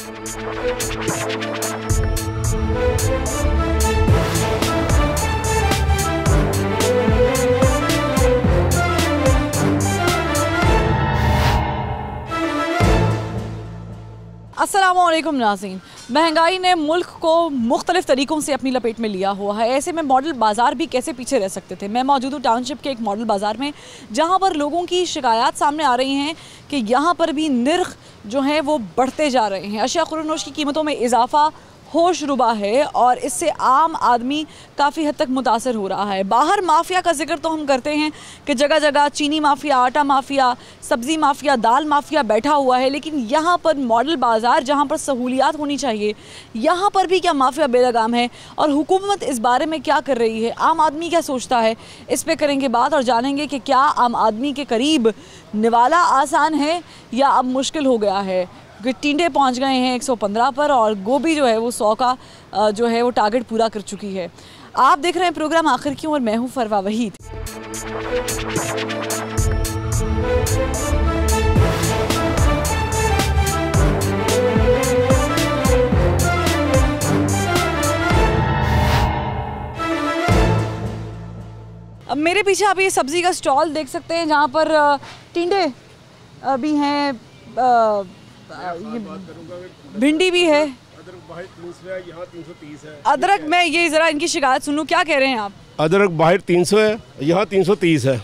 अस्सलामुअलैकुम नाज़रीन, महंगाई ने मुल्क को मुख्तलिफ तरीक़ों से अपनी लपेट में लिया हुआ है। ऐसे में मॉडल बाज़ार भी कैसे पीछे रह सकते थे। मैं मौजूद हूँ टाउनशिप के एक मॉडल बाज़ार में, जहाँ पर लोगों की शिकायत सामने आ रही हैं कि यहाँ पर भी निर्ख जो हैं वो बढ़ते जा रहे हैं। अशिया खुर्द-इ-नोश की कीमतों में इजाफ़ा होशरुबा है और इससे आम आदमी काफ़ी हद तक मुतासर हो रहा है। बाहर माफिया का जिक्र तो हम करते हैं कि जगह जगह चीनी माफिया, आटा माफिया, सब्ज़ी माफिया, दाल माफिया बैठा हुआ है, लेकिन यहाँ पर मॉडल बाज़ार जहाँ पर सहूलियात होनी चाहिए, यहाँ पर भी क्या माफिया बेलगाम है और हुकूमत इस बारे में क्या कर रही है, आम आदमी क्या सोचता है, इस पर करेंगे बात और जानेंगे कि क्या आम आदमी के करीब निवाला आसान है या अब मुश्किल हो गया है। टिंडे पहुंच गए हैं 115 पर और गोभी जो है वो 100 का जो है वो टारगेट पूरा कर चुकी है। आप देख रहे हैं प्रोग्राम आखिर क्यों और मैं हूं फरवा वहीद। अब मेरे पीछे आप ये सब्ज़ी का स्टॉल देख सकते हैं जहाँ पर टिंडे भी हैं, भिंडी भी है, यहाँ 330 है। अदरक मैं ये ज़रा इनकी शिकायत सुनूं, क्या कह रहे हैं आप? अदरक बाहर 300 है, यहाँ 330 है,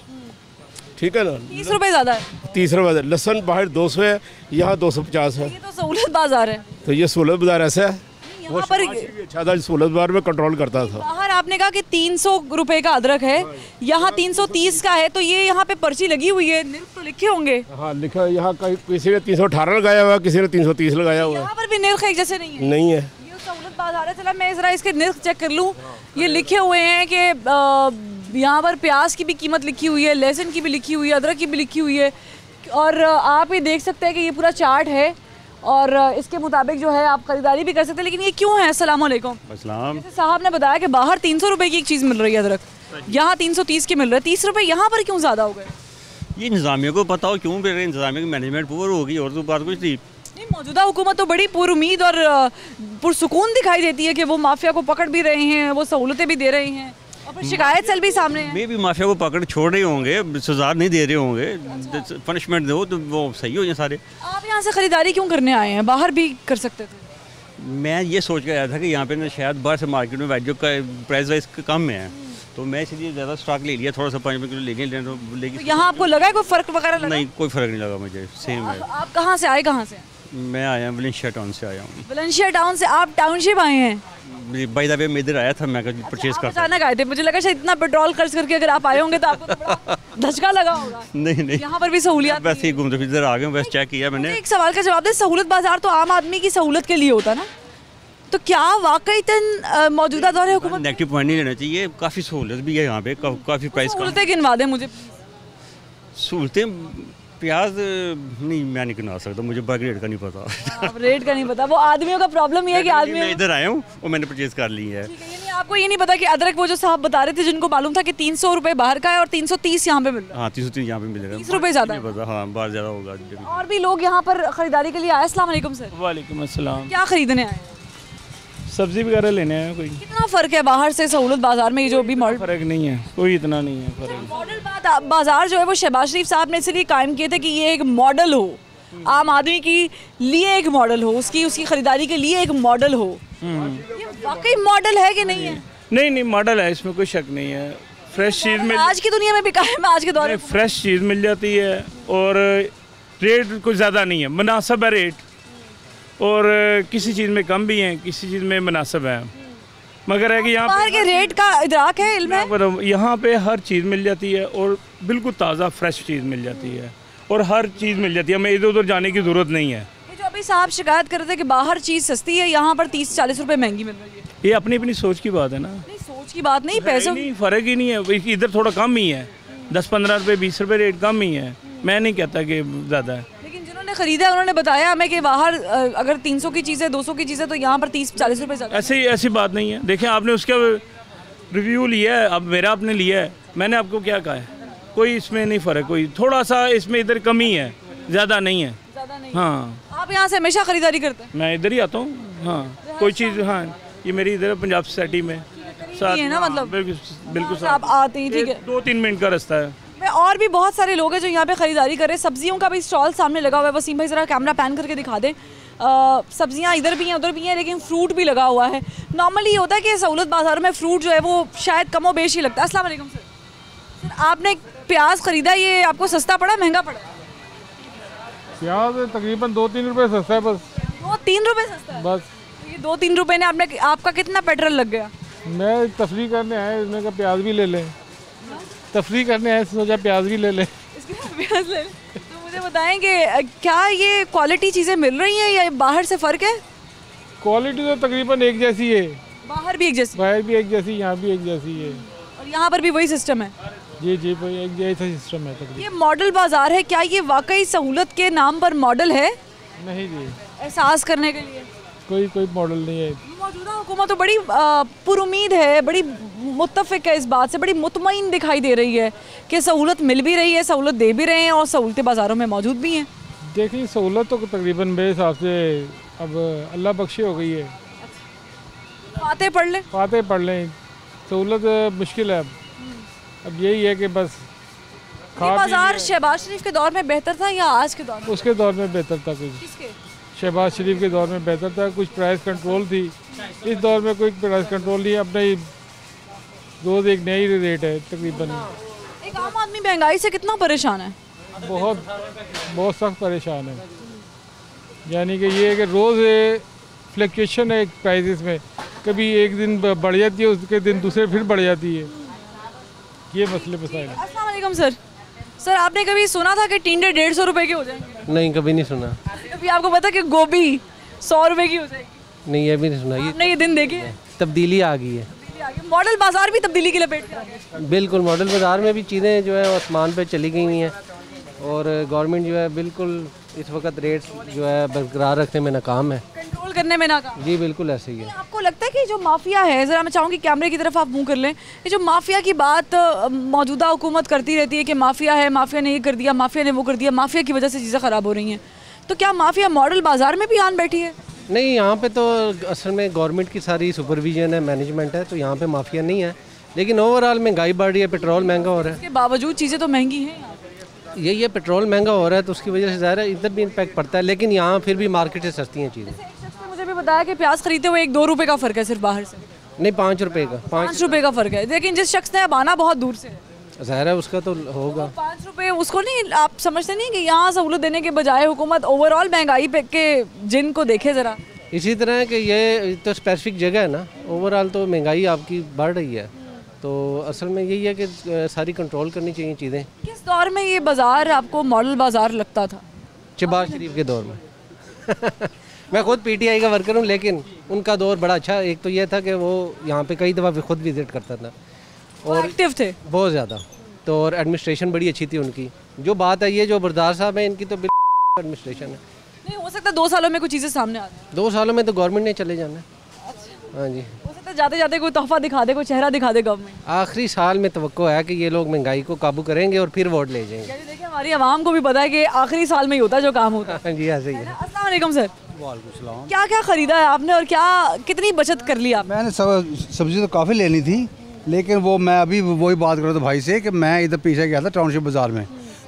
ठीक है ना, 30 रुपये ज़्यादा है। 30 रुपये। लहसुन बाहर 200 है, यहाँ 250 है। ये तो सहूलत बाजार है। तो ये सहूलत बाजार ऐसा है, यहाँ पर अच्छा था, सहूलत बाजार में कंट्रोल करता था। बाहर आपने कहा कि 300 रुपए का अदरक है, यहाँ 330 का है, तो ये यहाँ पे पर्ची लगी हुई है, निर्ख तो लिखे होंगे। हाँ लिखा है, यहाँ किसी ने 318 लगाया हुआ है, किसी ने 330 लगाया हुआ है। यहाँ पर भी निर्ख एक जैसे नहीं है। नहीं है, ये सहूलत बाजार है। चला मैं जरा इसके निर्ख चेक कर लूँ। ये लिखे हुए हैं कि यहाँ पर प्याज की भी कीमत लिखी हुई है, लहसुन की भी लिखी हुई है, अदरक की भी लिखी हुई है और आप ये देख सकते हैं कि ये पूरा चार्ट है और इसके मुताबिक जो है आप खरीदारी भी कर सकते हैं। लेकिन ये क्यों है? अस्सलाम वालेकुम। जैसे साहब ने बताया कि बाहर 300 रुपए की एक चीज़ मिल रही है अदरक, यहाँ 330 की मिल रहा है। 30 रुपए यहाँ पर क्यों ज़्यादा हो गए? ये इंतजामिया को पता हो क्यों मिल रहे हैं, इंतजामिया की मैनेजमेंट पूरी होगी और तो बात कुछ नहीं। मौजूदा हुकूमत तो बड़ी पुरुमीद और पुरसुकून दिखाई देती है कि वो माफिया को पकड़ भी रहे हैं, वो सहूलतें भी दे रहे हैं और फिर शिकायत सेल भी सामने है। मे भी माफिया को पकड़ छोड़ रहे होंगे, सजा नहीं दे रहे होंगे, पनिशमेंट दो तो वो सही हो जाए सारे। आप यहाँ से खरीदारी क्यों करने आए हैं? बाहर भी कर सकते थे। मैं ये सोच के आया था कि यहाँ पे ना शायद बाहर से मार्केट में वैल्यू का प्राइस वाइज कम है, तो मैं इसलिए ज़्यादा स्टॉक ले लिया, थोड़ा सा 5 किलो लेके। तो यहाँ आपको लगा कोई फ़र्क वगैरह लगा? नहीं, कोई फ़र्क नहीं लगा मुझे, सेम है। आप कहाँ से आए? कहाँ से? मैं आया वलेंशिया टाउन से आया हूँ। वलेंशिया टाउन से आप टाउनशिप आए हैं? बाय द वे मैं इधर आया था, मैं परचेज कर अचानक आए थे, मुझे लगा शायद इतना पेट्रोल खर्च करके अगर आप आए होंगे तो आपको तो बड़ा धचका लगा होगा। नहीं, यहाँ पर भी सहूलियत वैसे ही घूमते फिर इधर आ गए, वैसे चेक किया मैंने। एक सवाल का जवाब दे, सहूलत बाजार तो आम आदमी की सहूलत के लिए होता ना, तो क्या वाकई मौजूदा दौर हुकूमत नेगेटिव पॉइंट नहीं लेना चाहिए, काफ़ी सहूलत भी है यहाँ पे, काफ़ी प्राइस सहूलतें गिनवा दें मुझे। सहूलतें प्याज नहीं, मैं नहीं गिना सकता, मुझे बाकी रेट का नहीं पता। रेट का नहीं पता, वो आदमियों का प्रॉब्लम ये है कि आदमी। मैं इधर आया हूँ और मैंने परचेज कर ली है। यानी आपको ये नहीं पता कि अदरक वो जो साहब बता रहे थे जिनको मालूम था कि 300 रुपए बाहर का है और 330 यहाँ पे मिल रहा है। हाँ 330 यहाँ पे मिलेगा, 30 रुपए ज़्यादा पता। हाँ बाहर ज़्यादा होगा। और भी लोग यहाँ पर खरीदारी के लिए आए। अस्सलाम वालेकुम सर। वालेकुम अस्सलाम। क्या खरीदने आए? सब्जी वगैरह लेने आए। कोई कितना फ़र्क है बाहर से सहूलत बाजार में? ये जो भी मॉडल फ़र्क नहीं है, कोई इतना नहीं है फ़र्क। मॉडल बाजार जो है वो शहबाज शरीफ साहब ने इसलिए कायम किए थे कि ये एक मॉडल हो, आम आदमी के लिए एक मॉडल हो, उसकी खरीदारी के लिए एक मॉडल हो। ये वाकई मॉडल है कि नहीं है? नहीं, मॉडल है, इसमें कोई शक नहीं है। फ्रेश चीज़ में आज की दुनिया में बिका है, आज के दौर में फ्रेश चीज़ मिल जाती है और रेट कुछ ज़्यादा नहीं है, मुनासिब है रेट, और किसी चीज़ में कम भी है, किसी चीज़ में मुनासिब है। मगर है कि यहाँ बाहर के रेट का इदराक है, इल्म है? यहाँ पे हर चीज़ मिल जाती है और बिल्कुल ताज़ा फ्रेश चीज़ मिल जाती है और हर चीज़ मिल जाती है, हमें इधर उधर जाने की ज़रूरत नहीं है। ये जो अभी साहब शिकायत कर रहे थे कि बाहर चीज़ सस्ती है, यहाँ पर 30-40 रुपए महंगी मिल रही है, ये अपनी अपनी सोच की बात है ना। नहीं सोच की बात नहीं, पैसों नहीं, फ़र्क ही नहीं है, इधर थोड़ा कम ही है, 10-15 रुपये 20 रुपये रेट कम ही है, मैं नहीं कहता कि ज़्यादा है। खरीदा है उन्होंने बताया हमें कि बाहर अगर 300 की चीज़ है, 200 की चीज़ है, तो यहाँ पर 30-40 रुपए ज़्यादा। ऐसी बात नहीं है। देखें आपने उसका रिव्यू लिया है, अब मेरा आपने लिया है, मैंने आपको क्या कहा है, कोई इसमें नहीं फ़र्क, कोई थोड़ा सा इसमें इधर कमी है, ज़्यादा नहीं है। ज़्यादा नहीं। हाँ आप आप यहाँ से हमेशा खरीदारी करते हैं? मैं इधर ही आता हूँ। हाँ, कोई चीज़, हाँ ये मेरी इधर पंजाब सोसाइटी में साथ है ना, हाँ, मतलब बिल्कुल से आप आते ही, ठीक है। 2-3 मिनट का रास्ता है। मैं और भी बहुत सारे लोग हैं जो यहाँ पे खरीदारी कर रहे हैं। सब्जियों का भी स्टॉल सामने लगा हुआ है। वसीम भाई ज़रा कैमरा पैन करके दिखा दें। सब्जियाँ इधर भी हैं उधर भी हैं, लेकिन फ्रूट भी लगा हुआ है। नॉर्मली ये होता है कि सहूलत बाज़ार में फ्रूट जो है वो शायद कमो बेश ही लगता है। अस्सलाम वालेकुम सर। सर आपने प्याज ख़रीदा, ये आपको सस्ता पड़ा महंगा पड़ा? प्याज तकरीबन 2-3 रुपए सस्ता है बस। 2-3 रुपये सस्ता है बस ये 2-3 रुपये ने आपका कितना पेट्रोल लग गया? मैं तफरी करने आए, इसमें का प्याज भी ले लें। तफरी करने आए, सोचा प्याज भी ले लें। इसके प्याज ले लें। तो मुझे बताएं कि क्या ये क्वालिटी चीज़ें मिल रही हैं या बाहर से फ़र्क है? क्वालिटी तो तकरीबन एक जैसी है, बाहर भी एक जैसी बाहर भी एक जैसी, यहाँ भी एक जैसी है। और यहाँ पर भी वही सिस्टम है? जी जी भाई, एक जैसा सिस्टम है तकरीबन। ये मॉडल बाज़ार है, क्या ये वाकई सहूलत के नाम पर मॉडल है? नहीं जी, एहसास करने के लिए कोई मॉडल नहीं है। मौजूदा हुकूमत तो बड़ी पुरुमीद है, बड़ी मुत्तफ़िक है इस बात से, बड़ी मुतमईन दिखाई दे रही है कि सहूलत मिल भी रही है, सहूलत दे भी रहे हैं और सहूलतें बाज़ारों में मौजूद भी हैं। देखिए सहूलत तो तकरीबन मेरे हिसाब से अब अल्लाह बख्शी हो गई है। फाते पढ़ लें, फाते पढ़ लें, सहूलत मुश्किल है अब यही है कि बस ये बाज़ार शहबाज शरीफ के दौर में बेहतर था या आज के दौर में? उसके दौर में बेहतर था। कुछ किसके? शहबाज शरीफ के दौर में बेहतर था, कुछ प्राइस कंट्रोल थी। इस दौर में कोई प्राइस कंट्रोल नहीं, अपने ही रोज़ एक नई रेट है तकरीबन। एक आम आदमी महंगाई से कितना परेशान है? बहुत सख्त परेशान है। यानी कि ये है कि रोज़ फ्लक्चुएशन है प्राइसेस में, कभी एक दिन बढ़ जाती है, उसके दिन दूसरे फिर बढ़ जाती है। ये मसले मसाइल हैं। अस्सलाम वालेकुम सर। सर आपने कभी सुना था कि टिंडे 150 रुपए के हो जाएंगे? नहीं, कभी नहीं सुना। कभी आपको पता कि गोभी 100 रुपए की हो जाएगी? नहीं, ये भी नहीं सुना। ये आपने ये दिन देखे? तब्दीली आ गई है। मॉडल बाजार भी तब्दीली की लपेट में आ गया। बिल्कुल, मॉडल बाज़ार में भी चीज़ें जो है आसमान पे चली गई हैं और गवर्नमेंट जो है बिल्कुल इस वक्त रेट जो है बरकरार रखने में नाकाम है, कंट्रोल करने में नाकाम। जी बिल्कुल ऐसे ही है। आपको लगता है कि जो माफिया है, ज़रा मैं चाहूँगी कैमरे की तरफ आप मुंह कर लें, ये जो माफिया की बात मौजूदा हुकूमत करती रहती है कि माफिया है, माफिया ने ये कर दिया, माफिया ने वो कर दिया, माफिया की वजह से चीज़ें ख़राब हो रही हैं, तो क्या माफिया मॉडल बाज़ार में भी आन बैठी है? नहीं, यहाँ पे तो असल में गवर्नमेंट की सारी सुपरविजन है, मैनेजमेंट है, तो यहाँ पे माफिया नहीं है। लेकिन ओवरऑल महंगाई बढ़ रही है, पेट्रोल महंगा हो रहा है। इसके बावजूद चीज़ें तो महंगी हैं। यही है, पेट्रोल महंगा हो रहा है तो उसकी वजह से ज़ाहिर है इधर भी इम्पैक्ट पड़ता है, लेकिन यहाँ फिर भी मार्केट से सस्ती हैं चीज़ें। एक शख्स ने मुझे भी बताया कि प्याज खरीदते हुए 1-2 रुपए का फ़र्क है सिर्फ बाहर से। नहीं, 5 रुपये का, 5 रुपए का फ़र्क है, लेकिन जिस शख्स ने अब आना बहुत दूर से है, ज़ाहिर है उसका तो होगा। 5 रुपए उसको नहीं, आप समझते नहीं कि यहाँ सहूलत देने के बजाय हुकूमत ओवरऑल महंगाई पे के जिन को देखे ज़रा। इसी तरह है कि ये तो स्पेसिफिक जगह है ना, ओवरऑल तो महंगाई आपकी बढ़ रही है, तो असल में यही है कि सारी कंट्रोल करनी चाहिए चीज़ें। किस दौर में ये बाज़ार आपको मॉडल बाज़ार लगता था? शहबाज शरीफ के दौर में। मैं खुद पीटीआई का वर्कर हूँ, लेकिन उनका दौर बड़ा अच्छा, एक तो ये था कि वो यहाँ पे कई दफ़ा खुद विज़िट करता था और एक्टिव थे बहुत ज़्यादा, तो और एडमिनिस्ट्रेशन बड़ी अच्छी थी उनकी। जो बात है ये जो बरदार साहब है, इनकी तो बिल्कुल एडमिनिस्ट्रेशन है। नहीं हो सकता 2 सालों में कुछ चीज़ें सामने आ जाए। 2 सालों में तो गवर्नमेंट ने चले जाना है। हाँ जी, हो सकता है जाते जाते कोई तोहफा दिखा दे, कोई चेहरा दिखा दे गवर्नमेंट। आखिरी साल में तवक्को है कि ये लोग महंगाई को काबू करेंगे और फिर वोट ले जाएंगे। देखिए हमारी आवाम को भी पता है कि आखिरी साल में ही होता है जो काम होता है। हाँ जी, ऐसे ही है। अस्सलाम वालेकुम सर। क्या क्या खरीदा है आपने और क्या कितनी बचत कर ली आपने? मैंने सब्जी तो काफ़ी लेनी थी, लेकिन वो मैं अभी वही बात कर रहा था भाई से कि मैं इधर पीछे गया था टाउनशिप बाज़ार में,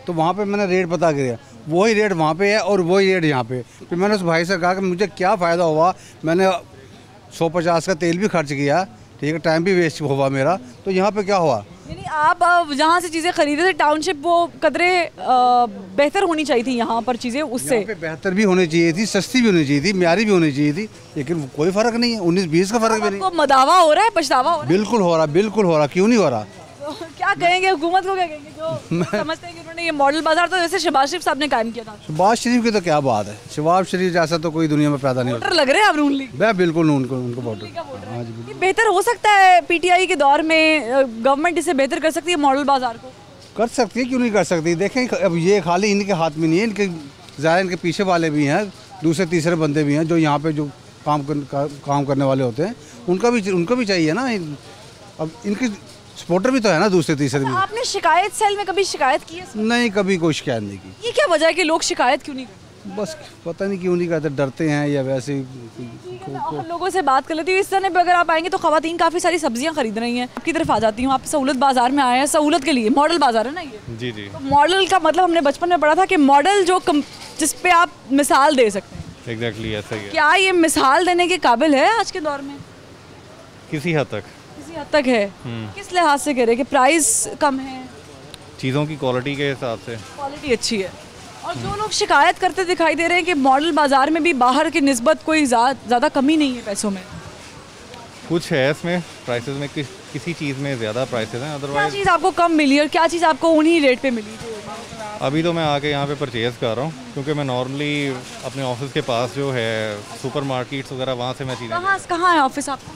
तो वहाँ पे मैंने रेट पता किया, वही रेट वहाँ पे है और वही रेट यहाँ पे। फिर मैंने उस भाई से कहा कि मुझे क्या फ़ायदा हुआ, मैंने 150 का तेल भी खर्च किया, ठीक है, टाइम भी वेस्ट हुआ मेरा, तो यहाँ पे क्या हुआ? यानी आप जहाँ से चीज़ें खरीदे थे टाउनशिप, वो कदरे बेहतर होनी चाहिए थी यहाँ पर चीज़ें, उससे यहाँ पे बेहतर भी होनी चाहिए थी, सस्ती भी होनी चाहिए थी, म्यारी भी होनी चाहिए थी, लेकिन कोई फ़र्क नहीं है, 19-20 का फ़र्क भी नहीं। आपको मदावा हो रहा है, पछतावा हो रहा है? बिल्कुल हो रहा, बिल्कुल हो रहा, क्यों नहीं हो रहा? तो क्या कहेंगे हुकूमत को, क्या कहेंगे जो समझते हैं कि उन्होंने ये मॉडल बाजार तो जैसे शहबाज शरीफ साहब ने कायम किया था? शहबाज शरीफ की तो क्या बात है, शहबाज शरीफ जैसा तो कोई दुनिया में पैदा नहीं होता। वोटर लग रहे हैं आप नून लीग? मैं बिल्कुल उनको वोटर। हाँ जी, ये बेहतर हो सकता है पीटीआई के दौर में, गवर्नमेंट इसे बेहतर कर सकती है मॉडल बाजार को? कर सकती है, क्यों नहीं कर सकती? देखें अब ये खाली इनके हाथ में नहीं है, इनके ज़ाहिर इनके पीछे वाले भी हैं, दूसरे तीसरे बंदे भी हैं जो यहाँ पे जो काम करने वाले होते हैं, उनको भी चाहिए ना। अब इनके सपोर्टर भी तो है ना, दूसरे तीसरे भी। आपने शिकायत सेल में कभी शिकायत की है? नहीं, कभी कोई शिकायत नहीं की। ये क्या वजह है कि लोग शिकायत क्यों नहीं करते? बस पता नहीं क्यों नहीं कहते, डरते हैं या वैसे और लोगों से बात कर लेती हूँ। इस तरह पे अगर आप आएंगे तो खवातीन काफ़ी सारी सब्जियां खरीद रही हैं। आपकी तरफ आ जाती हूँ। आप सहूलत बाज़ार में आए हैं, सहूलत के लिए। मॉडल बाज़ार है ना ये? जी जी, तो मॉडल का मतलब हमने बचपन में पढ़ा था कि मॉडल जो जिस पे आप मिसाल दे सकते हैं। एग्जैक्टली ऐसा ही है। क्या ये मिसाल देने के काबिल है आज के दौर में? किसी हद तक। किसी हद तक है। किस लिहाज से कह रहे कि प्राइस कम है? चीज़ों की क्वालिटी के हिसाब से। क्वालिटी अच्छी है। और जो लोग शिकायत करते दिखाई दे रहे हैं कि मॉडल बाज़ार में भी बाहर की निस्बत कोई ज़्यादा कमी नहीं है पैसों में। कुछ है इसमें प्राइसेस में, किसी चीज़ में ज़्यादा प्राइसेस हैं, क्या अदरवाइज चीज़ आपको कम मिली और क्या चीज़ आपको उन्हीं रेट पे मिली? अभी तो मैं आके यहाँ पे परचेज़ कर रहा हूँ, क्योंकि मैं नॉर्मली अपने ऑफिस के पास जो है सुपर मार्केट्स वगैरह वहाँ से मैं चीज़ें। कहाँ है ऑफिस आपका?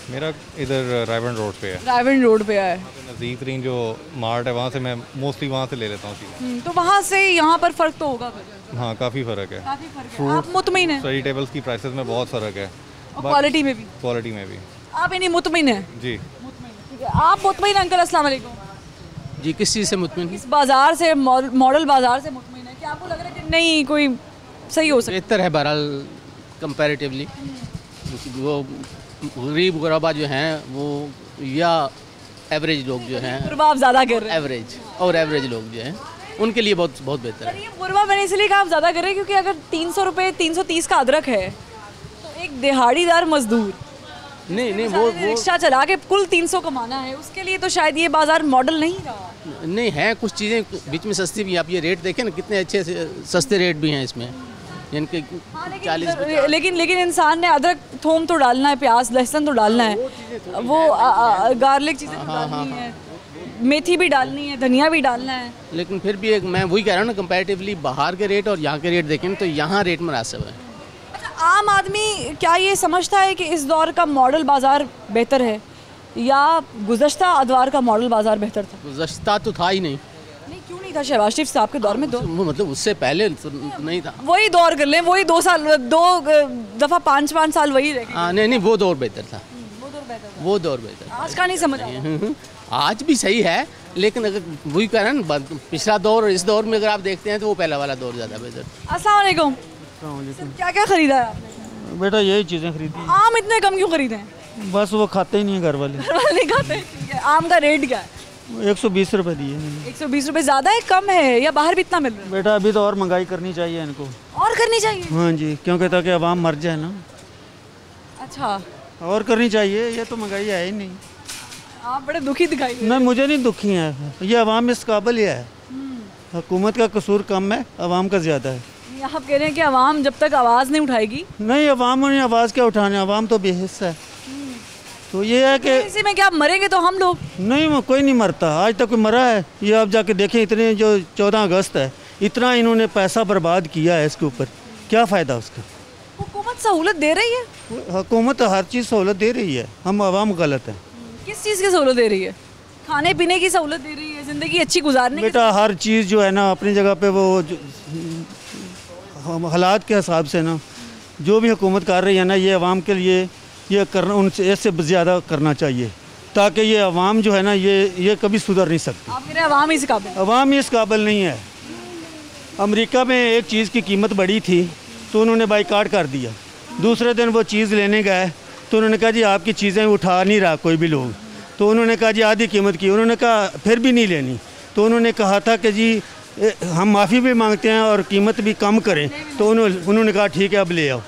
मेरा इधर रायबंड रोड पे है। रायबंड रोड पे है। नज़दीक तरीन जो मार्ट है वहाँ से मैं मोस्टली वहाँ से ले लेता हूँ चीज़ें। तो वहाँ से यहाँ पर फ़र्क तो होगा फिर? हाँ, काफ़ी फ़र्क है। काफ़ी फ़र्क है। आप मुतमिन हैं? वेजिटेबल्स की प्राइसेस में बहुत फ़र्क है, और क्वालिटी में भी? क्वालिटी में भी। आप यानी मुतमिन हैं? जी। आप मुतमिन? अंकल अस्सलाम वालेकुम। जी, किस चीज़ से मुतमिन? इस बाज़ार से, मॉडल बाज़ार से मुतमिन है? क्या आपको लग रहा है कि नहीं कोई सही हो सकता? बेहतर है बहरहाल कंपैरेटिवली। वो गरीब गुरबा जो हैं वो, या एवरेज लोग जो हैं, गुरबा आप ज़्यादा कर रहे हैं। एवरेज लोग जो हैं उनके लिए बहुत बहुत बेहतर है। ये गुरबा मैंने इसलिए कहा आप ज़्यादा कर रहे हैं क्योंकि अगर 300 रुपये 330 का अदरक है तो एक दिहाड़ीदार मजदूर नहीं वो रिक्शा चला के कुल 300 कमाना है, उसके लिए तो शायद ये बाज़ार मॉडल नहीं रहा। नहीं है, कुछ चीज़ें बीच में सस्ती भी। आप ये रेट देखें ना, कितने अच्छे सस्ते रेट भी हैं इसमें, यानी कि 40। लेकिन इंसान ने अदरक थोम तो डालना है, प्याज लहसुन तो डालना है, वो गार्लिक चीज़ें तो डालनी है, मेथी भी डालनी है, धनिया भी डालना है। लेकिन फिर भी एक मैं वही कह रहा हूँ ना, कंपैरेटिवली बाहर के रेट और यहाँ के रेट देखें तो यहाँ रेट मुनासिब है। अच्छा, आम आदमी क्या ये समझता है कि इस दौर का मॉडल बाज़ार बेहतर है या गुज़श्ता अदवार का मॉडल बाज़ार बेहतर था? गुज़श्ता तो था ही नहीं। क्यों नहीं था? शहबाज शरीफ साहब के दौर में मतलब उससे पहले तो नहीं था। वही दौर कर लें, वही 2 दफ़ा 5 साल वही रहे। नहीं, वो दौर बेहतर था। वो दौर बेहतर। आज का नहीं समझ आया। आज भी सही है, लेकिन अगर वही कह रहे हैं ना, पिछला दौर और इस दौर में अगर आप देखते हैं तो वो पहला वाला दौर ज़्यादा बेहतर। अस्सलाम वालेकुम। क्या क्या खरीदा है आपने? बेटा यही चीज़ें खरीदी। आम इतने कम क्यों खरीदे हैं? बस वो खाते ही नहीं है घर वाले। नहीं खाते। आम का रेट क्या है? 120 रुपए दिए मैंने। 120 रुपए ज़्यादा है, कम है, या बाहर भी इतना मिल रहा है? बेटा अभी तो और महंगाई करनी चाहिए इनको। और करनी चाहिए? हाँ जी, क्योंकि ताकि आवाम मर जाए ना। अच्छा, और करनी चाहिए, ये तो महंगाई है ही नहीं। आप बड़े दुखी दिखाई दे रहे हैं। नहीं, मुझे नहीं दुखी है, ये आवाम इस काबिल है। हुकूमत का कसूर कम है, आवाम का ज़्यादा है। आप कह रहे हैं कि आवाम जब तक आवाज़ नहीं उठाएगी? नहीं, आवाम ने आवाज़ क्या उठाने, आवाम तो बेहिस्सा है। तो ये है कि इसी में क्या मरेंगे तो हम लोग? नहीं, कोई नहीं मरता, आज तक कोई मरा है? ये आप जाके देखें, इतने जो 14 अगस्त है, इतना इन्होंने पैसा बर्बाद किया है इसके ऊपर, क्या फ़ायदा उसका? हुकूमत सहूलत दे रही है? हुकूमत हर चीज़ सहूलत दे रही है, हम आवाम गलत है। किस चीज़ की सहूलत दे रही है? खाने पीने की सहूलत दे रही है, ज़िंदगी अच्छी गुजारने की? बेटा हर चीज़ जो है ना अपनी जगह पे, वो हालात के हिसाब से ना जो भी हुकूमत कर रही है ना, ये आवाम के लिए ये करना, उनसे इससे ज़्यादा करना चाहिए, ताकि ये आवाम जो है ना ये कभी सुधर नहीं सकती। आप कह रहे हैं आवाम इस काबिल? आवाम इस काबिल नहीं है। अमेरिका में एक चीज़ की कीमत बढ़ी थी तो उन्होंने बाइकाट कर दिया। दूसरे दिन वो चीज़ लेने गए तो उन्होंने कहा जी आपकी चीज़ें उठा नहीं रहा कोई भी लोग, तो उन्होंने कहा जी आधी कीमत की, उन्होंने कहा फिर भी नहीं लेनी, तो उन्होंने कहा था कि जी हम माफ़ी भी मांगते हैं और कीमत भी कम करें, तो उन्होंने कहा ठीक है अब ले आओ।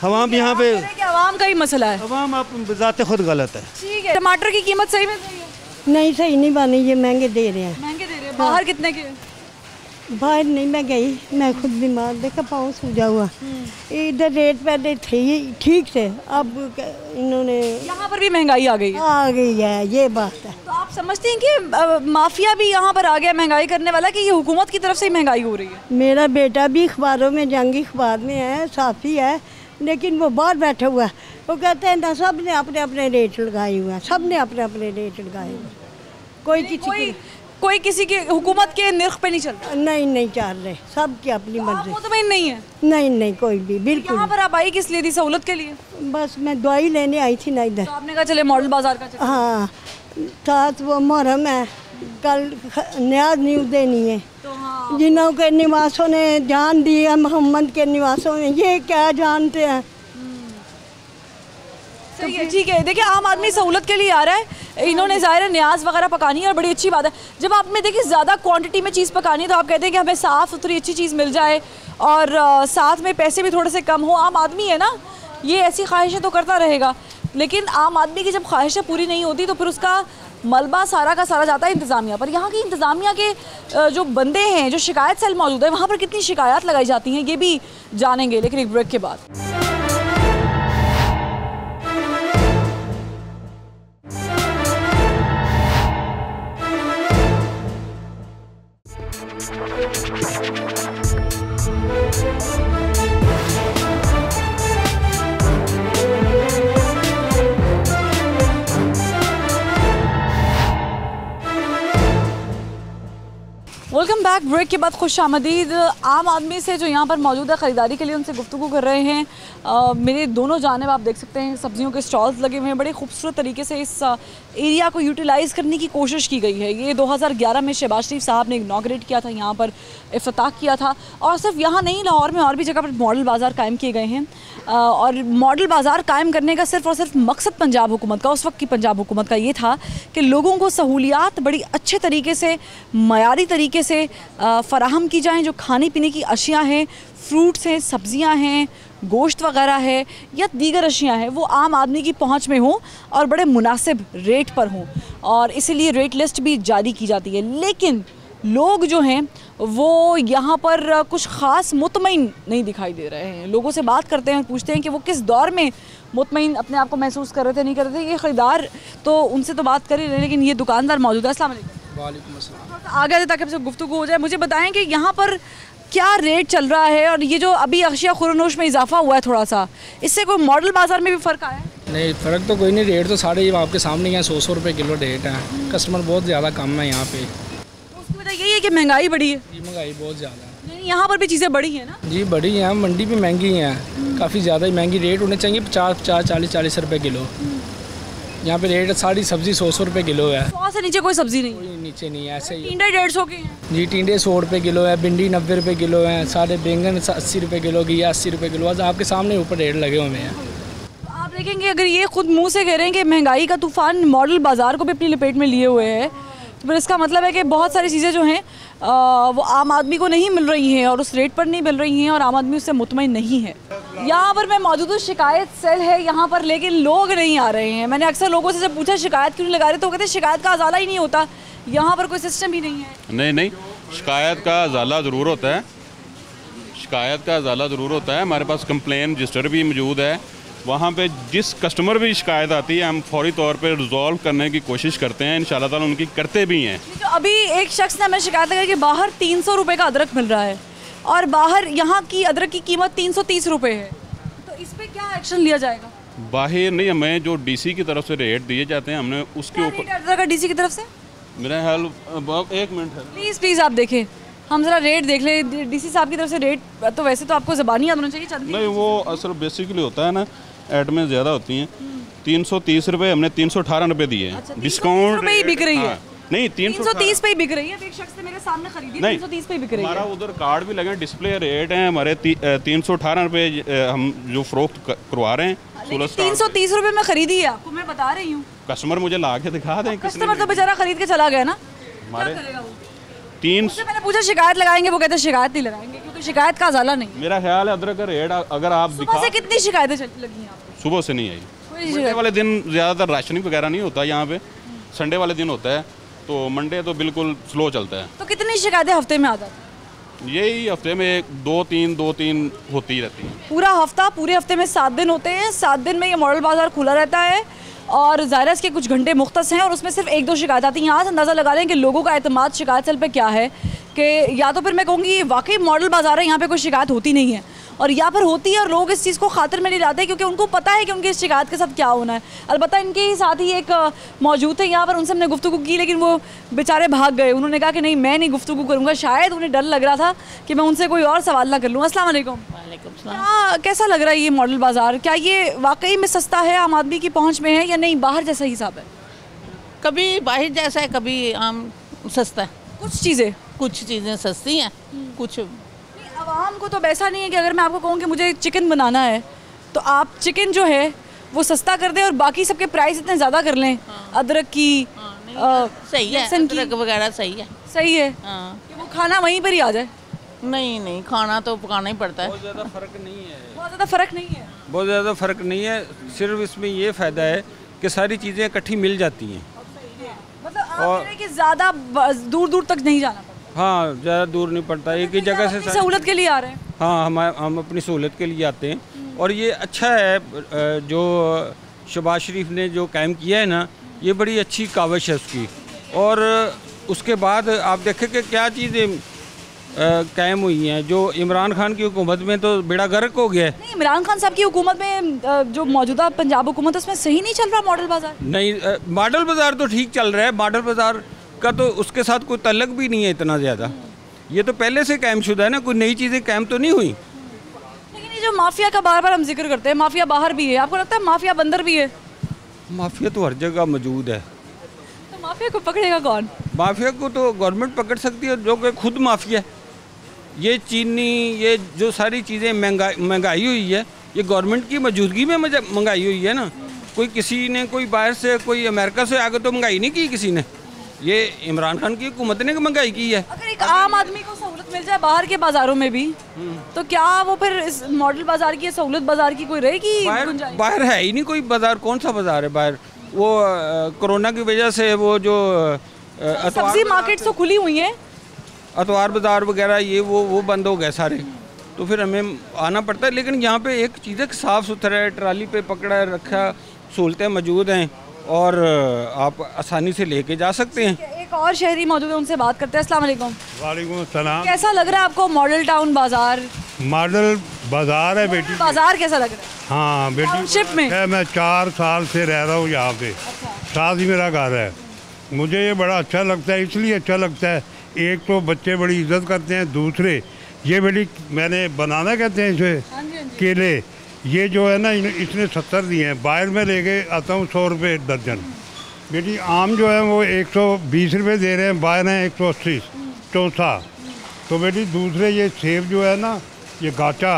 आवाम यहाँ पे आवाम का ही मसला है, आवाम आप ज़ाते खुद गलत है। ठीक है, टमाटर की कीमत सही में सही है? नहीं, सही नहीं बनी, ये महंगे दे रहे हैं। महंगे दे रहे हैं? बाहर कितने के? बाहर नहीं मैं गई, मैं खुद बीमार, देखा पाँव सूजा हुआ। इधर रेट पहले थे ठीक से, अब इन्होंने यहाँ पर भी महंगाई आ गई है, ये बात है। तो आप समझते हैं कि माफिया भी यहाँ पर आ गया महंगाई करने वाला, कि ये हुकूमत की तरफ से ही महंगाई हो रही है? मेरा बेटा भी अखबारों में, जंगी अखबार में है, साफ़ी है, लेकिन वो बाहर बैठा हुआ है। वो कहते हैं ना सब ने अपने अपने रेट लगाए हुए हैं, सब ने अपने अपने रेट लगाए हुए हैं, कोई किसी के हुकूमत के निर्ख पे नहीं चल रहा? नहीं चल रहे, सब की अपनी मर्जी। वो तो नहीं है? नहीं कोई भी, बिल्कुल। यहाँ पर आप आई किस लिए थी? सहूलत के लिए? बस मैं दवाई लेने आई थी ना इधर। तो आपने कहा चले मॉडल बाजार का? हाँ, साथ वो मुहर्रम है, कल न्याज न्यूज देनी है, तो हाँ जिन्हों के निवासों ने जान दी है मोहम्मद के निवासों में, ये क्या जानते हैं। सही है, ठीक है। देखिए आम आदमी सहूलत के लिए आ रहा है, इन्होंने ज़ाहिर न्याज वगैरह पकानी है और बड़ी अच्छी बात है। जब आप में देखिए ज़्यादा क्वांटिटी में चीज़ पकानी है तो आप कहते हैं कि हमें साफ़ सुथरी अच्छी चीज़ मिल जाए और साथ में पैसे भी थोड़े से कम हो। आम आदमी है ना, ये ऐसी ख्वाहिशें तो करता रहेगा, लेकिन आम आदमी की जब ख्वाहिशें पूरी नहीं होती तो फिर उसका मलबा सारा का सारा जाता है इंतज़ामिया पर। यहाँ की इंतज़ामिया के जो बंदे हैं, जो शिकायत सेल मौजूद है, वहाँ पर कितनी शिकायत लगाई जाती हैं ये भी जानेंगे, लेकिन एक ब्रेक के बाद। Welcome back. ब्रेक के बाद खुश आमदीद। आम आदमी से जो यहाँ पर मौजूद है ख़रीदारी के लिए, उनसे गुफ्तगू कर रहे हैं। मेरे दोनों जानिब आप देख सकते हैं सब्जियों के स्टॉल्स लगे हुए हैं। बड़े खूबसूरत तरीके से इस एरिया को यूटिलाइज़ करने की कोशिश की गई है। ये 2011 में शहबाज शरीफ साहब ने इनाग्रेट किया था, यहाँ पर इफ्तिताह किया था। और सिर्फ यहाँ नहीं, लाहौर में और भी जगह पर मॉडल बाज़ार कायम किए गए हैं। और मॉडल बाज़ार कायम करने का सिर्फ और सिर्फ मकसद पंजाब हुकूमत का, उस वक्त की पंजाब हुकूमत का ये था कि लोगों को सहूलियात बड़ी अच्छे तरीके से, मयारी तरीके से फ़राहम की जाएँ। जो खाने पीने की अशिया हैं, फ्रूट्स हैं, सब्ज़ियाँ हैं, गोश्त वगैरह है या दीगर अशिया हैं, वो आम आदमी की पहुंच में हों और बड़े मुनासिब रेट पर हों, और इसीलिए रेट लिस्ट भी जारी की जाती है। लेकिन लोग जो हैं वो यहाँ पर कुछ ख़ास मुतमईन नहीं दिखाई दे रहे हैं। लोगों से बात करते हैं, पूछते हैं कि वो किस दौर में मुतमईन अपने आप को महसूस कर रहे थे, नहीं कर रहे थे। ये ख़रीदार तो उनसे तो बात कर ही रहे, लेकिन ये दुकानदार मौजूद है। अस्सलाम वालेकुम। वालेकुम अस्सलाम। आगे आए ताकि आपसे गुफ्तगू हो जाए। मुझे बताएं कि यहाँ पर क्या रेट चल रहा है, और ये जो अभी अशिया खुरनोश में इजाफा हुआ है थोड़ा सा, इससे कोई मॉडल बाज़ार में भी फ़र्क आया है? नहीं, फ़र्क तो कोई नहीं। रेट तो सारे आपके सामने ही हैं। 100 रुपये किलो रेट है। कस्टमर बहुत ज़्यादा कम है यहाँ पे। उसकी वजह यही है कि महंगाई बढ़ी है। जी, महंगाई बहुत ज़्यादा है। नहीं, यहाँ पर भी चीज़ें बढ़ी हैं ना? जी बढ़ी हैं, मंडी भी महंगी हैं, काफ़ी ज़्यादा ही महंगी। रेट होने चाहिए 50-40 रुपये किलो। यहाँ पे रेट सारी सब्ज़ी 100 रुपये किलो है। 100 से नीचे कोई सब्ज़ी नहीं? कोई नीचे नहीं है, ऐसे ही। टिंडे 150 के हैं? जी, टिंडे 100 रुपये किलो है, भिंडी 90 रुपये किलो है, सारे बैंगन 80 रुपये किलो की, 80 रुपये किलो। आज आपके सामने ऊपर रेट लगे हुए हैं। तो आप देखेंगे अगर ये खुद मुँह से कह रहे हैं कि महंगाई का तूफ़ान मॉडल बाज़ार को भी अपनी लपेट में लिए हुए है, तो फिर इसका मतलब है कि बहुत सारी चीज़ें जो हैं वो आम आदमी को नहीं मिल रही हैं और उस रेट पर नहीं मिल रही हैं और आम आदमी उससे मुतमईन नहीं है। यहाँ पर मैं मौजूद हूँ, शिकायत सेल है यहाँ पर, लेकिन लोग नहीं आ रहे हैं। मैंने अक्सर लोगों से जब पूछा शिकायत क्यों नहीं लगा रहे, तो कहते हैं शिकायत का अजाला ही नहीं होता, यहाँ पर कोई सिस्टम ही नहीं है। नहीं, शिकायत का अजाला ज़रूर होता है। शिकायत का अजाला ज़रूर होता है। हमारे पास कंप्लेन रजिस्टर भी मौजूद है। वहाँ पे जिस कस्टमर भी शिकायत आती है, हम फौरी तौर पे रिजॉल्व करने की कोशिश करते हैं। इंशाल्लाह ताला उनकी करते भी हैं। तो अभी एक शख्स ने हमें शिकायत लगाई कि बाहर 300 रुपये का अदरक मिल रहा है और बाहर यहाँ की अदरक की कीमत 330 रुपये है, तो इस पर क्या एक्शन लिया जाएगा? बाहर नहीं, हमें जो डीसी की तरफ से रेट दिए जाते हैं, हमने उसके ऊपर। अदरक का डीसी की तरफ से मेरा ख्याल 1 मिनट है, प्लीज़ आप देखें, हम ज़रा रेट देख लें डीसी साहब की तरफ से। रेट तो वैसे तो आपको ज़बानी याद होना चाहिए। नहीं, वो असल बेसिकली होता है ना, ऐड में ज़्यादा होती हैं। 330 रुपये हमने 318 रुपये दिए हैं। डिस्काउंट ही बिक रही है? नहीं, 330 पे ही बिक रही है। एक शख्स ने मेरे सामने खरीदी, 330 पे बिक रही है। हमारा उधर कार्ड भी लगे, डिस्प्ले रेट हैं हमारे 318 रुपये हम जो फ़रोख्त करवा रहे हैं। 330 रुपये में खरीदी है आपको, मैं बता रही हूँ। कस्टमर मुझे ला के दिखा दें। कस्टमर तो बेचारा खरीद के चला गया ना, हमारे 300। मैंने पूछा शिकायत लगाएंगे, वो कहते शिकायत नहीं लगाएंगे क्योंकि शिकायत का अजाला नहीं। मेरा ख्याल है अदरक का रेट अगर आप सुबह से कितनी शिकायतें लगी हैं आपको? सुबह से नहीं आई। मंडे वाले दिन ज़्यादातर राशनिंग वगैरह नहीं होता यहाँ पे, संडे वाले दिन होता है, तो मंडे तो बिल्कुल स्लो चलता है। तो कितनी शिकायतें हफ्ते में आता है? यही हफ्ते में 2-3 होती रहती हैं। पूरा हफ्ता, पूरे हफ्ते में 7 दिन होते हैं। 7 दिन में ये मॉडल बाज़ार खुला रहता है और ज़ाहिर है इसके कुछ घंटे मुख्तस हैं और उसमें सिर्फ 1-2 शिकायत आती हैं। यहाँ से अंदाज़ा लगा लें कि लोगों का एतमाद शिकायत सेल पे क्या है, कि या तो फिर मैं कहूँगी वाकई मॉडल बाज़ार है, यहाँ पे कोई शिकायत होती नहीं है, और या फिर होती है और लोग इस चीज़ को खातिर में नहीं लाते क्योंकि उनको पता है कि उनकी इस शिकायत के साथ क्या होना है। अलबत्ता इनके ही साथ ही एक मौजूद थे यहाँ पर, उनसे हमने गुफ्तगू की, लेकिन वो बेचारे भाग गए। उन्होंने कहा कि नहीं, मैं नहीं गुफ्तगू करूँगा। शायद उन्हें डर लग रहा था कि मैं उनसे कोई और सवाल ना कर लूँ। अस्सलाम वालेकुम। क्या कैसा लग रहा है ये मॉडल बाज़ार? क्या ये वाकई में सस्ता है, आम आदमी की पहुँच में है, या नहीं बाहर जैसा हिसाब है? कभी बाहर जैसा है, कभी आम सस्ता है। कुछ चीज़ें कुछ चीज़ें सस्ती हैं, कुछ आवाम को तो वैसा नहीं है कि अगर मैं आपको कहूँ कि मुझे चिकन बनाना है तो आप चिकन जो है वो सस्ता कर दें और बाकी सबके प्राइस इतने ज़्यादा कर लें। अदरक की सही है, अदरक वगैरह सही है, सही है कि वो खाना वहीं पर ही आ जाए। नहीं, खाना तो पकाना ही पड़ता है। बहुत ज़्यादा फ़र्क नहीं है, बहुत ज़्यादा फ़र्क नहीं है, बहुत ज़्यादा फ़र्क नहीं है। सिर्फ इसमें ये फ़ायदा है कि सारी चीज़ें इकट्ठी मिल जाती हैं। मतलब आप कह रहे हैं कि ज़्यादा दूर दूर तक नहीं जाना पड़ता। हाँ, ज़्यादा दूर नहीं पड़ता, एक ही जगह से सहूलत के लिए आ रहे हैं। हाँ, हम अपनी सहूलत के लिए आते हैं और ये अच्छा है जो शहबाज शरीफ ने जो कायम किया है ना, ये बड़ी अच्छी काविश है उसकी। और उसके बाद आप देखें कि क्या चीज़ें कायम हुई हैं। जो इमरान खान की हुकूमत में तो बेड़ा गर्क हो गया है। नहीं, इमरान खान साहब की हुकूमत में जो मौजूदा पंजाब हुकूमत है उसमें सही नहीं चल रहा मॉडल बाज़ार। नहीं, मॉडल बाज़ार तो ठीक चल रहा है। मॉडल बाज़ार का तो उसके साथ कोई तल्लक भी नहीं है इतना ज़्यादा। ये तो पहले से कायम शुदा है ना, कोई नई चीज़ें कायम तो नहीं हुई। लेकिन ये जो माफिया का बार बार हम जिक्र करते हैं, माफिया बाहर भी है, आपको लगता है माफिया बंदर भी है? माफिया तो हर जगह मौजूद है। तो माफिया को पकड़ेगा कौन? माफिया को तो गवर्नमेंट पकड़ सकती है, जो कि खुद माफिया है। ये चीनी, ये जो सारी चीज़ें महंगाई हुई है, ये गवर्नमेंट की मौजूदगी में महंगाई हुई है ना। कोई किसी ने, कोई बाहर से, कोई अमेरिका से आगे तो महंगाई नहीं की किसी ने, ये इमरान खान की हुकूमत ने महंगाई की है। अगर एक आम आदमी को सहूलत मिल जाए बाहर के बाज़ारों में भी, तो क्या वो फिर इस मॉडल बाज़ार की, सहूलत बाज़ार की कोई रहेगी गुंजाइश? बाहर है ही नहीं कोई बाज़ार। कौन सा बाज़ार है बाहर? वो कोरोना की वजह से वो जो सब्जी मार्केट तो खुली हुई हैं, अतवार बाज़ार वगैरह, ये वो बंद हो गए सारे, तो फिर हमें आना पड़ता है। लेकिन यहाँ पे एक चीज़ है कि साफ़ सुथरा है, ट्राली पे पकड़ा है रखा, सहूलतें मौजूद हैं और आप आसानी से लेके जा सकते हैं। एक और शहरी मौजूद है, उनसे बात करते हैं। अस्सलाम वालेकुम। वालेकुम सलाम। कैसा लग रहा है आपको मॉडल टाउन बाज़ार? मॉडल बाज़ार है बेटी। बाज़ार कैसा लग रहा है? हाँ बेटी, टाउनशिप में मैं 4 साल से रह रहा हूँ यहाँ पे। साथ ही मेरा घर है। मुझे ये बड़ा अच्छा लगता है, इसलिए अच्छा लगता है, एक तो बच्चे बड़ी इज्जत करते हैं, दूसरे ये बेटी मैंने बनाना कहते हैं इसे, केले, ये जो है ना इसने 70 दिए हैं, बाहर में लेके आता हूँ 100 रुपये दर्जन। बेटी आम जो है वो 120 रुपये दे रहे हैं, बाहर हैं 180 चौथा। तो बेटी दूसरे ये सेब जो है ना, ये गाचा,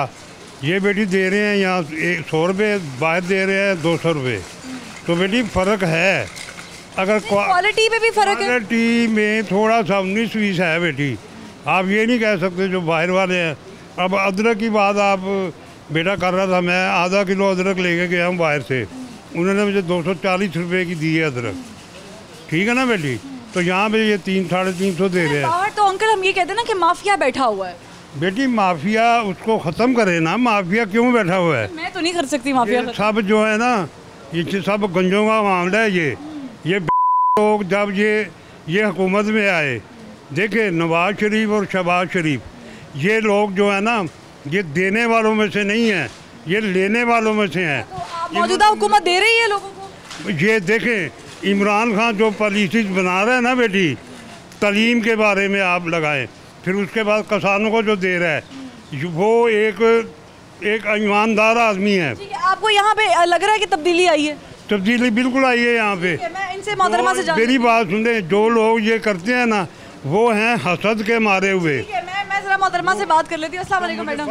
ये बेटी दे रहे हैं यहाँ 100 रुपये, बाहर दे रहे हैं 200 रुपये। तो बेटी फ़र्क है। अगर क्वालिटी में भी फ़र्क है, क्वालिटी में थोड़ा सा 19-20 है बेटी। आप ये नहीं कह सकते जो बाहर वाले हैं। अब अदरक की बात आप बेटा कर रहा था, मैं आधा किलो अदरक लेके गया हूँ बाहर से, उन्होंने मुझे 240 रुपये की दी है अदरक, ठीक है ना बेटी। तो यहाँ पे ये 300-350 दे रहे हैं। बाहर तो अंकल हम ये कहते हैं ना कि माफिया बैठा हुआ है। बेटी माफिया उसको ख़त्म करे ना, माफिया क्यों बैठा हुआ है? मैं तो नहीं कर सकती माफिया। सब जो है ना, ये सब गंजों का मामला है। ये लोग जब ये हुकूमत में आए, देखे नवाज शरीफ और शहबाज शरीफ, ये लोग जो है ना, ये देने वालों में से नहीं है, ये लेने वालों में से हैं। तो मौजूदा हुकूमत दे रही है लोगों को। ये देखें इमरान खान जो पॉलिसीज बना रहा है ना बेटी, तालीम के बारे में आप लगाएं, फिर उसके बाद किसानों को जो दे रहा है, वो एक ईमानदार आदमी है। आपको यहाँ पे लग रहा है कि तब्दीली आई है? तब्दीली बिल्कुल आई है यहाँ पे। मैं इनसे मोहतरमा से मेरी बात सुने, जो लोग ये करते हैं ना, वो हैं हसद के मारे हुए। मैं जरा मोहतरमा से बात कर लेती हूँ। अस्सलाम वालेकुम मैडम।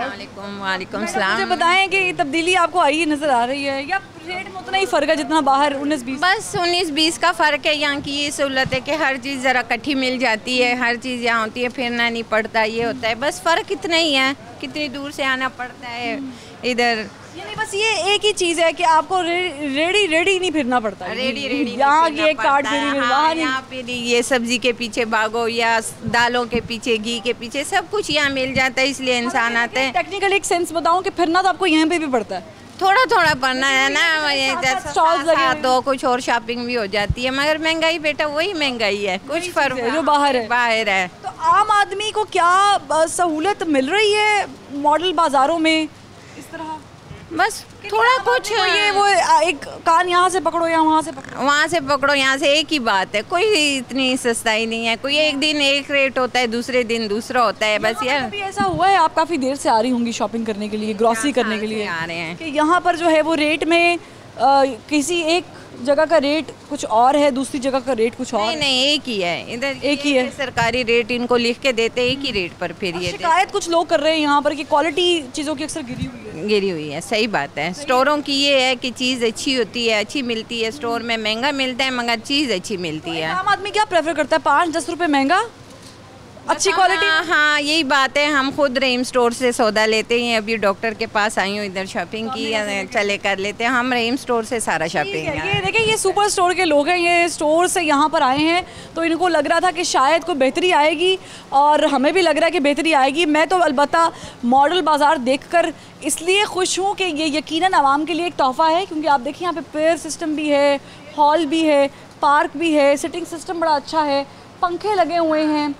वालेकुम सलाम। मुझे बताएं कि तब्दीली आपको आई नजर आ रही है या रेट में उतना ही फ़र्क है जितना बाहर 19-20? बस 19-20 का फ़र्क है। यहाँ की ये सहूलत है कि हर चीज़ ज़रा इकट्ठी मिल जाती है, हर चीज़ यहाँ होती है, फिरना नहीं पड़ता, ये होता है, बस फ़र्क इतना ही है, कितनी दूर से आना पड़ता है इधर। यानी बस ये एक ही चीज़ है कि आपको रेडी नहीं फिरना पड़ता। रेडी यहाँ ये काट यहाँ पे ये सब्जी के पीछे भागो या दालों के पीछे, घी के पीछे, सब कुछ यहाँ मिल जाता है, इसलिए इंसान आते हैं। टेक्निकल एक सेंस बताऊँ कि फिरना तो आपको यहाँ पे भी पड़ता है, थोड़ा पड़ना है ना, तो कुछ और शॉपिंग भी हो जाती है, मगर महंगाई बेटा वही महंगाई है, कुछ फर्क जो बाहर है। तो आम आदमी को क्या सहूलत मिल रही है मॉडल बाजारों में इस तरह? बस थोड़ा कुछ ये वो एक कान यहाँ से पकड़ो या वहाँ से पकड़ो, यहाँ से एक ही बात है, कोई इतनी सस्ताई नहीं है, कोई एक दिन एक रेट होता है, दूसरे दिन दूसरा होता है, बस यार। अभी ऐसा हुआ है, आप काफ़ी देर से आ रही होंगी शॉपिंग करने के लिए, ग्रॉसरी करने के लिए आ रहे हैं, कि यहाँ पर जो है वो रेट में किसी एक जगह का रेट कुछ और है, दूसरी जगह का रेट कुछ और? नहीं, एक ही है। इधर एक ही है। सरकारी रेट इनको लिख के देते हैं, एक ही रेट पर फिर ये शिकायत कुछ लोग कर रहे हैं यहाँ पर कि क्वालिटी चीज़ों की अक्सर गिरी हुई है। सही बात है। स्टोरों की ये है कि चीज़ अच्छी होती है, अच्छी मिलती है। स्टोर में महंगा मिलता है मगर चीज़ अच्छी मिलती है। आम आदमी क्या प्रेफर करता है, 5-10 रुपए महंगा अच्छी क्वालिटी? हाँ, यही बात है। हम खुद रहीम स्टोर से सौदा लेते हैं। अभी डॉक्टर के पास आई हूँ, इधर शॉपिंग की, चले कर लेते हैं। हम रहीम स्टोर से सारा शॉपिंग। ये देखिए, ये सुपर स्टोर के लोग हैं, ये स्टोर से यहाँ पर आए हैं तो इनको लग रहा था कि शायद कोई बेहतरी आएगी और हमें भी लग रहा है कि बेहतरी आएगी। मैं तो अलबत्ता मॉडल बाज़ार देखकर इसलिए खुश हूँ कि ये यकीनन आवाम के लिए एक तोहफ़ा है, क्योंकि आप देखिए यहाँ पे पेयर सिस्टम भी है, हॉल भी है, पार्क भी है, सिटिंग सिस्टम बड़ा अच्छा है, पंखे लगे हुए हैं,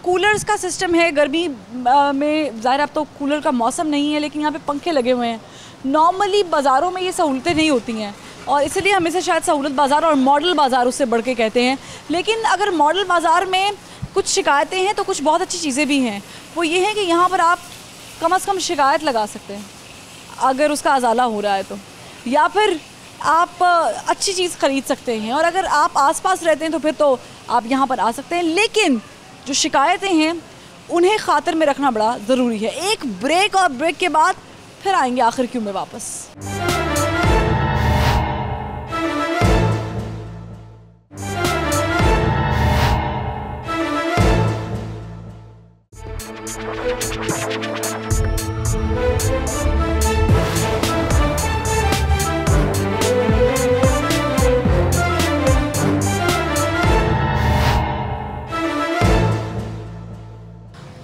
कूलर्स का सिस्टम है। गर्मी में ज़ाहिर अब तो कूलर का मौसम नहीं है, लेकिन यहाँ पे पंखे लगे हुए हैं। नॉर्मली बाज़ारों में ये सहूलतें नहीं होती हैं और इसीलिए हम इसे शायद सहूलत बाज़ार और मॉडल बाज़ार उससे बढ़ के कहते हैं। लेकिन अगर मॉडल बाज़ार में कुछ शिकायतें हैं तो कुछ बहुत अच्छी चीज़ें भी हैं। वो ये है कि यहाँ पर आप कम से कम शिकायत लगा सकते हैं अगर उसका अजाला हो रहा है तो, या फिर आप अच्छी चीज़ ख़रीद सकते हैं। और अगर आप आसपास रहते हैं तो फिर तो आप यहाँ पर आ सकते हैं। लेकिन जो शिकायतें हैं उन्हें खातिर में रखना बड़ा ज़रूरी है। एक ब्रेक, और ब्रेक के बाद फिर आएंगे आखिर क्यों में वापस।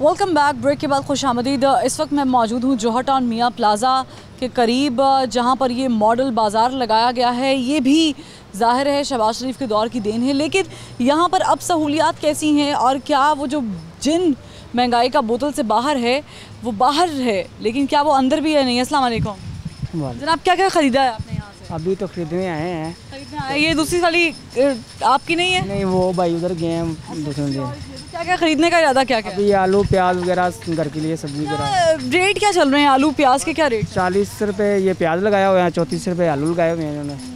Welcome back. ब्रेक के बाद खुशामदीद। इस वक्त मैं मौजूद हूँ जौहर टाउन मियाँ प्लाज़ा के करीब, जहाँ पर ये मॉडल बाज़ार लगाया गया है। ये भी ज़ाहिर है शहबाज शरीफ के दौर की देन है, लेकिन यहाँ पर अब सहूलियात कैसी हैं और क्या वो जो जिन महंगाई का बोतल से बाहर है वो बाहर है, लेकिन क्या वो अंदर भी है नहीं? अस्सलाम वालेकुम जनाब, क्या क्या ख़रीदा है आपने यहाँ से? अभी तो खरीदने आए हैं। खरीदने आए। ये दूसरी वाली आपकी नहीं है? नहीं, वो भाई उधर गए हैं दूसरे दिन। क्या क्या खरीदने का इरादा क्या क्या? अभी आलू प्याज वगैरह घर के लिए, सब्जी वगैरह। रेट क्या चल रहे हैं आलू प्याज के? क्या रेट? 40 रुपये ये प्याज लगाया हुआ है, 34 रुपये आलू लगाए हुए हैं इन्होंने।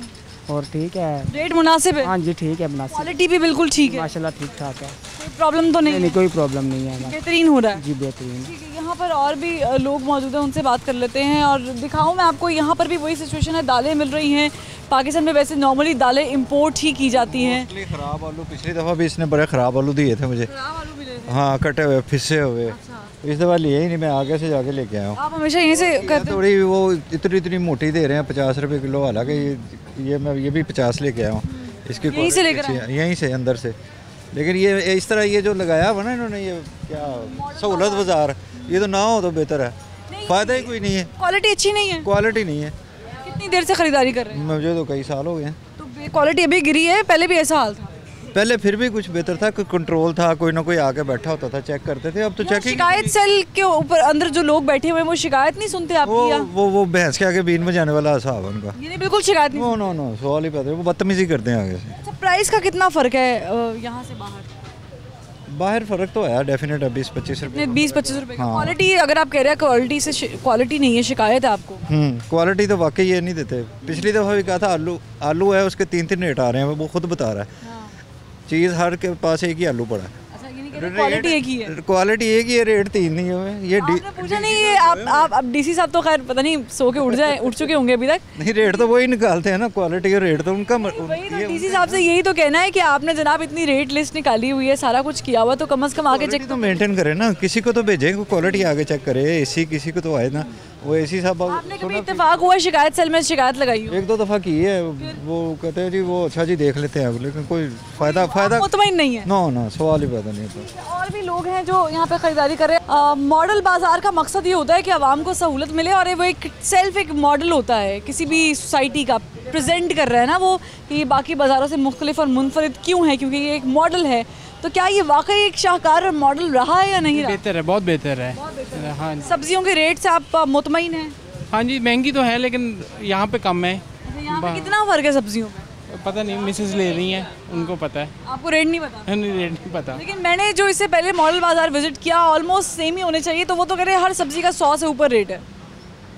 और ठीक है, रेट मुनासिब है? हाँ जी ठीक है, मुनासिब। क्वालिटी भी बिल्कुल ठीक है माशाल्लाह, ठीक ठाक है। कोई प्रॉब्लम तो नहीं? नहीं, कोई प्रॉब्लम नहीं है, बेहतरीन हो रहा है। जी बेहतरीन। यहाँ पर और भी लोग मौजूद हैं, उनसे बात कर लेते हैं और दिखाऊं मैं आपको। यहाँ पर भी वही सिचुएशन है, दालें मिल रही हैं। पाकिस्तान में वैसे नॉर्मली दालें इंपोर्ट ही की जाती हैं। ख़राब आलू पिछली दफ़ा भी इसने बड़े ख़राब आलू दिए थे मुझे। हाँ, कटे हुए, फिसे हुए। इस दफ़ा लिए ही नहीं, मैं आगे से जाके लेके आया हूँ। आप हमेशा यहीं से करते हैं? थोड़ी वो इतनी मोटी दे रहे हैं, 50 रुपये किलो। हालांकि ये मैं ये भी 50 लेके आया हूँ। इसकी यहीं से लेकर यहीं से अंदर से। लेकिन ये इस तरह ये जो लगाया हुआ ना इन्होंने, ये क्या सहूलत बाज़ार, ये तो ना हो तो बेहतर है। फ़ायदा ही कोई नहीं है। क्वालिटी अच्छी नहीं है? क्वालिटी नहीं है। कितनी देर से खरीदारी कर रहे हैं? मुझे तो कई साल हो गए हैं। तो क्वालिटी अभी गिरी है? पहले भी ऐसा हाल था? पहले फिर भी कुछ बेहतर था, कोई कंट्रोल था, कोई ना कोई आके बैठा होता था, चेक करते थे। अब तो चेक शिकायत सेल के ऊपर अंदर जो लोग बैठे हुए हैं वो शिकायत नहीं सुनते आपकी? वो भैंस के आगे बीन बजाने वाला हिसाब है उनका। ये नहीं, बिल्कुल शिकायत नहीं। नो सवाल ही पैदा, वो बदतमीजी करते हैं आगे से। अच्छा, प्राइस का कितना फ़र्क है यहाँ से बाहर फ़र्क तो है डेफिनेट है, 20-25 रुपये। 20-25 रुपये। क्वालिटी अगर आप कह रहे हैं क्वालिटी से क्वालिटी नहीं है, शिकायत है आपको? क्वालिटी तो वाकई ये नहीं देते। पिछली दफ़ा भी कहा था आलू है, उसके 3 रेट आ रहे हैं, वो खुद बता रहा है। चीज़ हर के पास एक ही आलू पड़ा है। क्वालिटी एक ही है? क्वालिटी एक ही है, रेट 3 नहीं है। ये पूछा नहीं है आप अब डीसी साहब तो खैर पता नहीं सो के उठ चुके होंगे अभी तक। नहीं, रेट तो वही निकालते हैं ना, क्वालिटी और रेट तो उनका। डीसी साहब से यही तो कहना है कि आपने जनाब इतनी रेट लिस्ट निकाली हुई है, सारा कुछ किया हुआ, तो कम से कम आगे चेक तो मेंटेन करें ना। किसी को तो भेजें क्वालिटी आगे चेक करे। एसी किसी को तो आए ना, वो एसी साहब। आपने कभी इत्तेफाक हुआ शिकायत सेल में शिकायत लगाई? 1-2 दफ़ा की है। वो कहते हैं जी वो अच्छा जी देख लेते हैं, लेकिन कोई फ़ायदा मुतमईन नहीं है। नो सवाल ही पैदा नहीं होता। और भी लोग हैं जो यहाँ पे ख़रीदारी कर रहे हैं। मॉडल बाज़ार का मकसद ये होता है कि आवाम को सहूलत मिले, और वो एक मॉडल होता है किसी भी सोसाइटी का, प्रेजेंट कर रहा है ना वो कि बाकी बाज़ारों से मुख्तलिफ और मुनफरिद क्यों है, क्योंकि ये एक मॉडल है। तो क्या ये वाकई एक शाहकार मॉडल रहा है या नहीं रहा? बेहतर है, बहुत बेहतर है। हाँ, सब्जियों के रेट से आप मुतमईन हैं? हाँ जी, महंगी तो है लेकिन यहाँ पे कम है। यहाँ पे कितना फ़र्क है सब्जियों में? पता नहीं, मिसेस ले रही हैं, उनको पता है। आपको रेट नहीं पता? नहीं, रेट नहीं पता। लेकिन मैंने जो इससे पहले मॉडल बाज़ार विजिट किया, ऑलमोस्ट सेम ही होने चाहिए। तो वो तो कह रहे हैं हर सब्जी का 100 से ऊपर रेट है।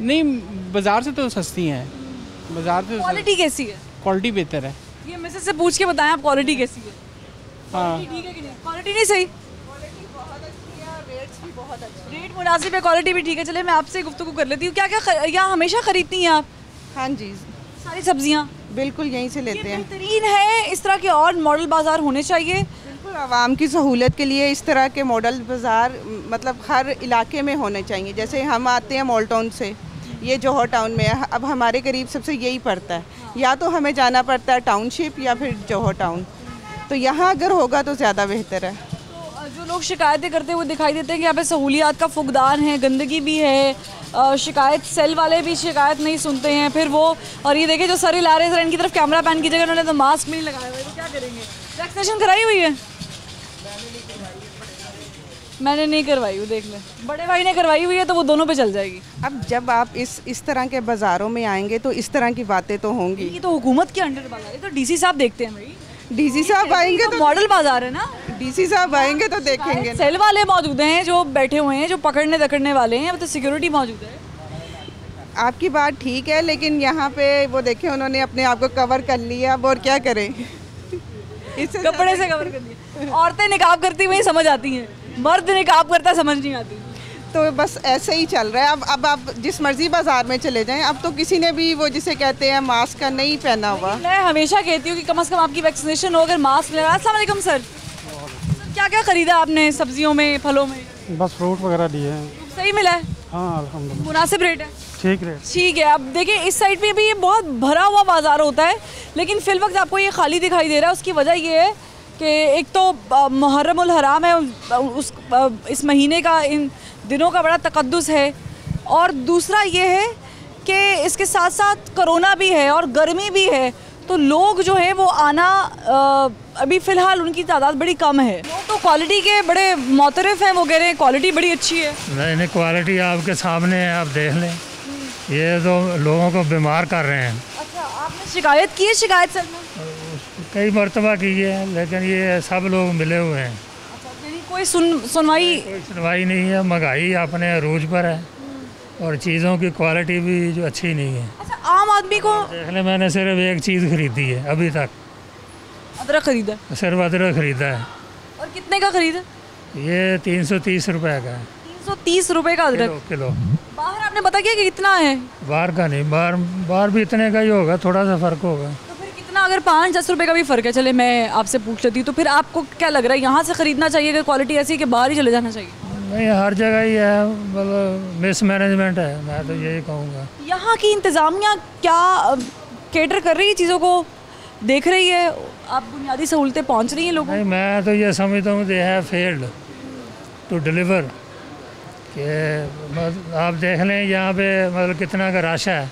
नहीं, बाज़ार से तो सस्ती हैं। बाज़ार से क्वालिटी कैसी है? क्वालिटी बेहतर है। ये मिसेस से पूछ के बताएं आप क्वालिटी कैसी है? हाँ ठीक है कि नहीं? क्वालिटी नहीं सही, रेट मुनासिब है, क्वालिटी भी ठीक है। चले मैं आपसे गुफ्तगू कर लेती हूँ। क्या क्या यहाँ हमेशा खरीदती हैं आप? हाँ जी, सारी सब्जियाँ बिल्कुल यहीं से लेते हैं। बेहतरीन है, इस तरह के और मॉडल बाज़ार होने चाहिए। बिल्कुल आवाम की सहूलत के लिए इस तरह के मॉडल बाज़ार मतलब हर इलाके में होने चाहिए। जैसे हम आते हैं मॉल टाउन से, ये जौहर टाउन में है, अब हमारे करीब सबसे यही पड़ता है, या तो हमें जाना पड़ता है टाउनशिप या फिर जौहर टाउन, तो यहाँ अगर होगा तो ज़्यादा बेहतर है। तो जो लोग शिकायतें करते हुए दिखाई देते हैं कि यहाँ पे सहूलियात का फुकदान है, गंदगी भी है, शिकायत सेल वाले भी शिकायत नहीं सुनते हैं, फिर वो और ये देखिए जो सर हिला रहे हैं, सर इनकी तरफ कैमरा पैन कीजिएगा, उन्होंने तो मास्क भी नहीं लगाया हुआ है, तो क्या करेंगे? वैक्सीनेशन कराई हुई है? मैंने नहीं करवाई हुई, देख लें, बड़े भाई ने करवाई हुई है तो वो दोनों पे चल जाएगी। अब जब आप इस तरह के बाज़ारों में आएंगे तो इस तरह की बातें तो होंगी। ये तो हुकूमत के अंडर बाजार है, तो डीसी साहब देखते हैं भाई। डीसी साहब आएंगे तो मॉडल बाजार है ना, डीसी साहब आएंगे तो देखेंगे। सेल वाले मौजूद हैं जो बैठे हुए हैं, जो पकड़ने दकड़ने वाले हैं, तो सिक्योरिटी मौजूद है। आपकी बात ठीक है, लेकिन यहाँ पे वो देखें उन्होंने अपने आप को कवर कर लिया, अब और क्या करें? इससे कपड़े से कवर कर दिया। औरतें निकाब करती हुई समझ आती हैं, मर्द निकाब करता समझ नहीं आती। तो बस ऐसे ही चल रहा है। अब आप जिस मर्जी बाजार में चले जाएं, अब तो किसी ने भी वो जिसे कहते हैं मास्क का नहीं पहना हुआ। मैं हमेशा कहती हूँ कि कम से कम आपकी वैक्सीनेशन हो, अगर मास्क लगा। अस्सलाम वालेकुम सर, क्या क्या खरीदा आपने सब्जियों में, फलों में? बस फ्रूट वगैरह लिए हैं। सही मिला है? हाँ अल्हम्दुलिल्लाह, मुनासिब रेट है? ठीक रेट, ठीक है। अब देखिए इस साइड पे भी ये बहुत भरा हुआ बाजार होता है, लेकिन फिल वक्त आपको ये खाली दिखाई दे रहा है। उसकी वजह ये है कि एक तो मुहर्रम उल हराम है, इस महीने का, इन दिनों का बड़ा तकद्दुस है, और दूसरा ये है कि इसके साथ साथ कोरोना भी है और गर्मी भी है, तो लोग जो है वो आना अभी फ़िलहाल उनकी तादाद बड़ी कम है। लोग तो क्वालिटी के बड़े मोतरफ़ हैं, वो कह रहे हैं क्वालिटी बड़ी अच्छी है। नहीं, क्वालिटी आपके सामने है, आप देख लें, ये तो लोगों को बीमार कर रहे हैं। अच्छा, आपने शिकायत की है? शिकायत सर में कई मरतबा की है, लेकिन ये सब लोग मिले हुए हैं। कोई सुनवाई नहीं है। महंगाई अपने अरूज पर है और चीज़ों की क्वालिटी भी जो अच्छी नहीं है। अच्छा, आम आदमी को देख ले, मैंने सिर्फ एक चीज़ खरीदी है अभी तक, अदरक खरीदा? सिर्फ अदरक खरीदा है। और कितने का खरीदा? ये 330 रुपये का है। 330 रुपये का अदरक किलो। बाहर आपने पता किया कि कितना है? बाहर का नहीं, बाहर भी इतने का ही होगा, थोड़ा सा फ़र्क होगा। कितना? अगर 5-10 रुपये का भी फ़र्क है, चले मैं आपसे पूछ लेती हूँ, तो फिर आपको क्या लग रहा है, यहाँ से ख़रीदना चाहिए अगर क्वालिटी ऐसी है कि बाहर ही चले जाना चाहिए? नहीं, हर जगह ही है, मतलब मिस मैनेजमेंट है, मैं तो यही कहूँगा। यहाँ की इंतज़ामिया क्या कैटर कर रही है, चीज़ों को देख रही है? आप बुनियादी सहूलतें पहुँच रही हैं लोगों? नहीं, मैं तो ये समझता हूँ they have failed to deliver, कि आप देख लें यहाँ पे मतलब कितना का रश है।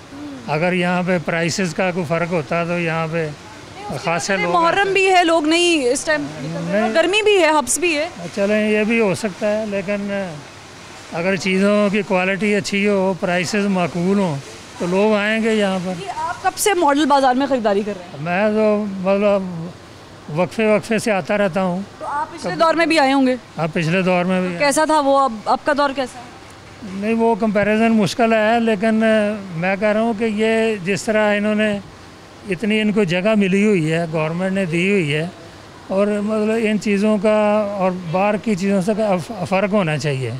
अगर यहाँ पे प्राइसेस का कोई फ़र्क होता तो यहाँ पे खासे लोग, मुहर्रम भी है, लोग नहीं इस टाइम, गर्मी भी है, हब्स भी है। चलें, ये भी हो सकता है, लेकिन अगर चीज़ों की क्वालिटी अच्छी हो, प्राइसेस माकूल हों, तो लोग आएंगे यहाँ पर। आप कब से मॉडल बाज़ार में ख़रीदारी कर रहे हैं? मैं तो मतलब वक्फे से आता रहता हूँ। तो आप पिछले दौर में भी आए होंगे? हाँ, पिछले दौर में भी। कैसा था वो, अब आपका दौर कैसा है? नहीं, वो कंपैरिजन मुश्किल है, लेकिन मैं कह रहा हूँ कि ये जिस तरह इन्होंने इतनी इनको जगह मिली हुई है, गवर्नमेंट ने दी हुई है, और मतलब इन चीज़ों का और बाहर की चीज़ों से फ़र्क होना चाहिए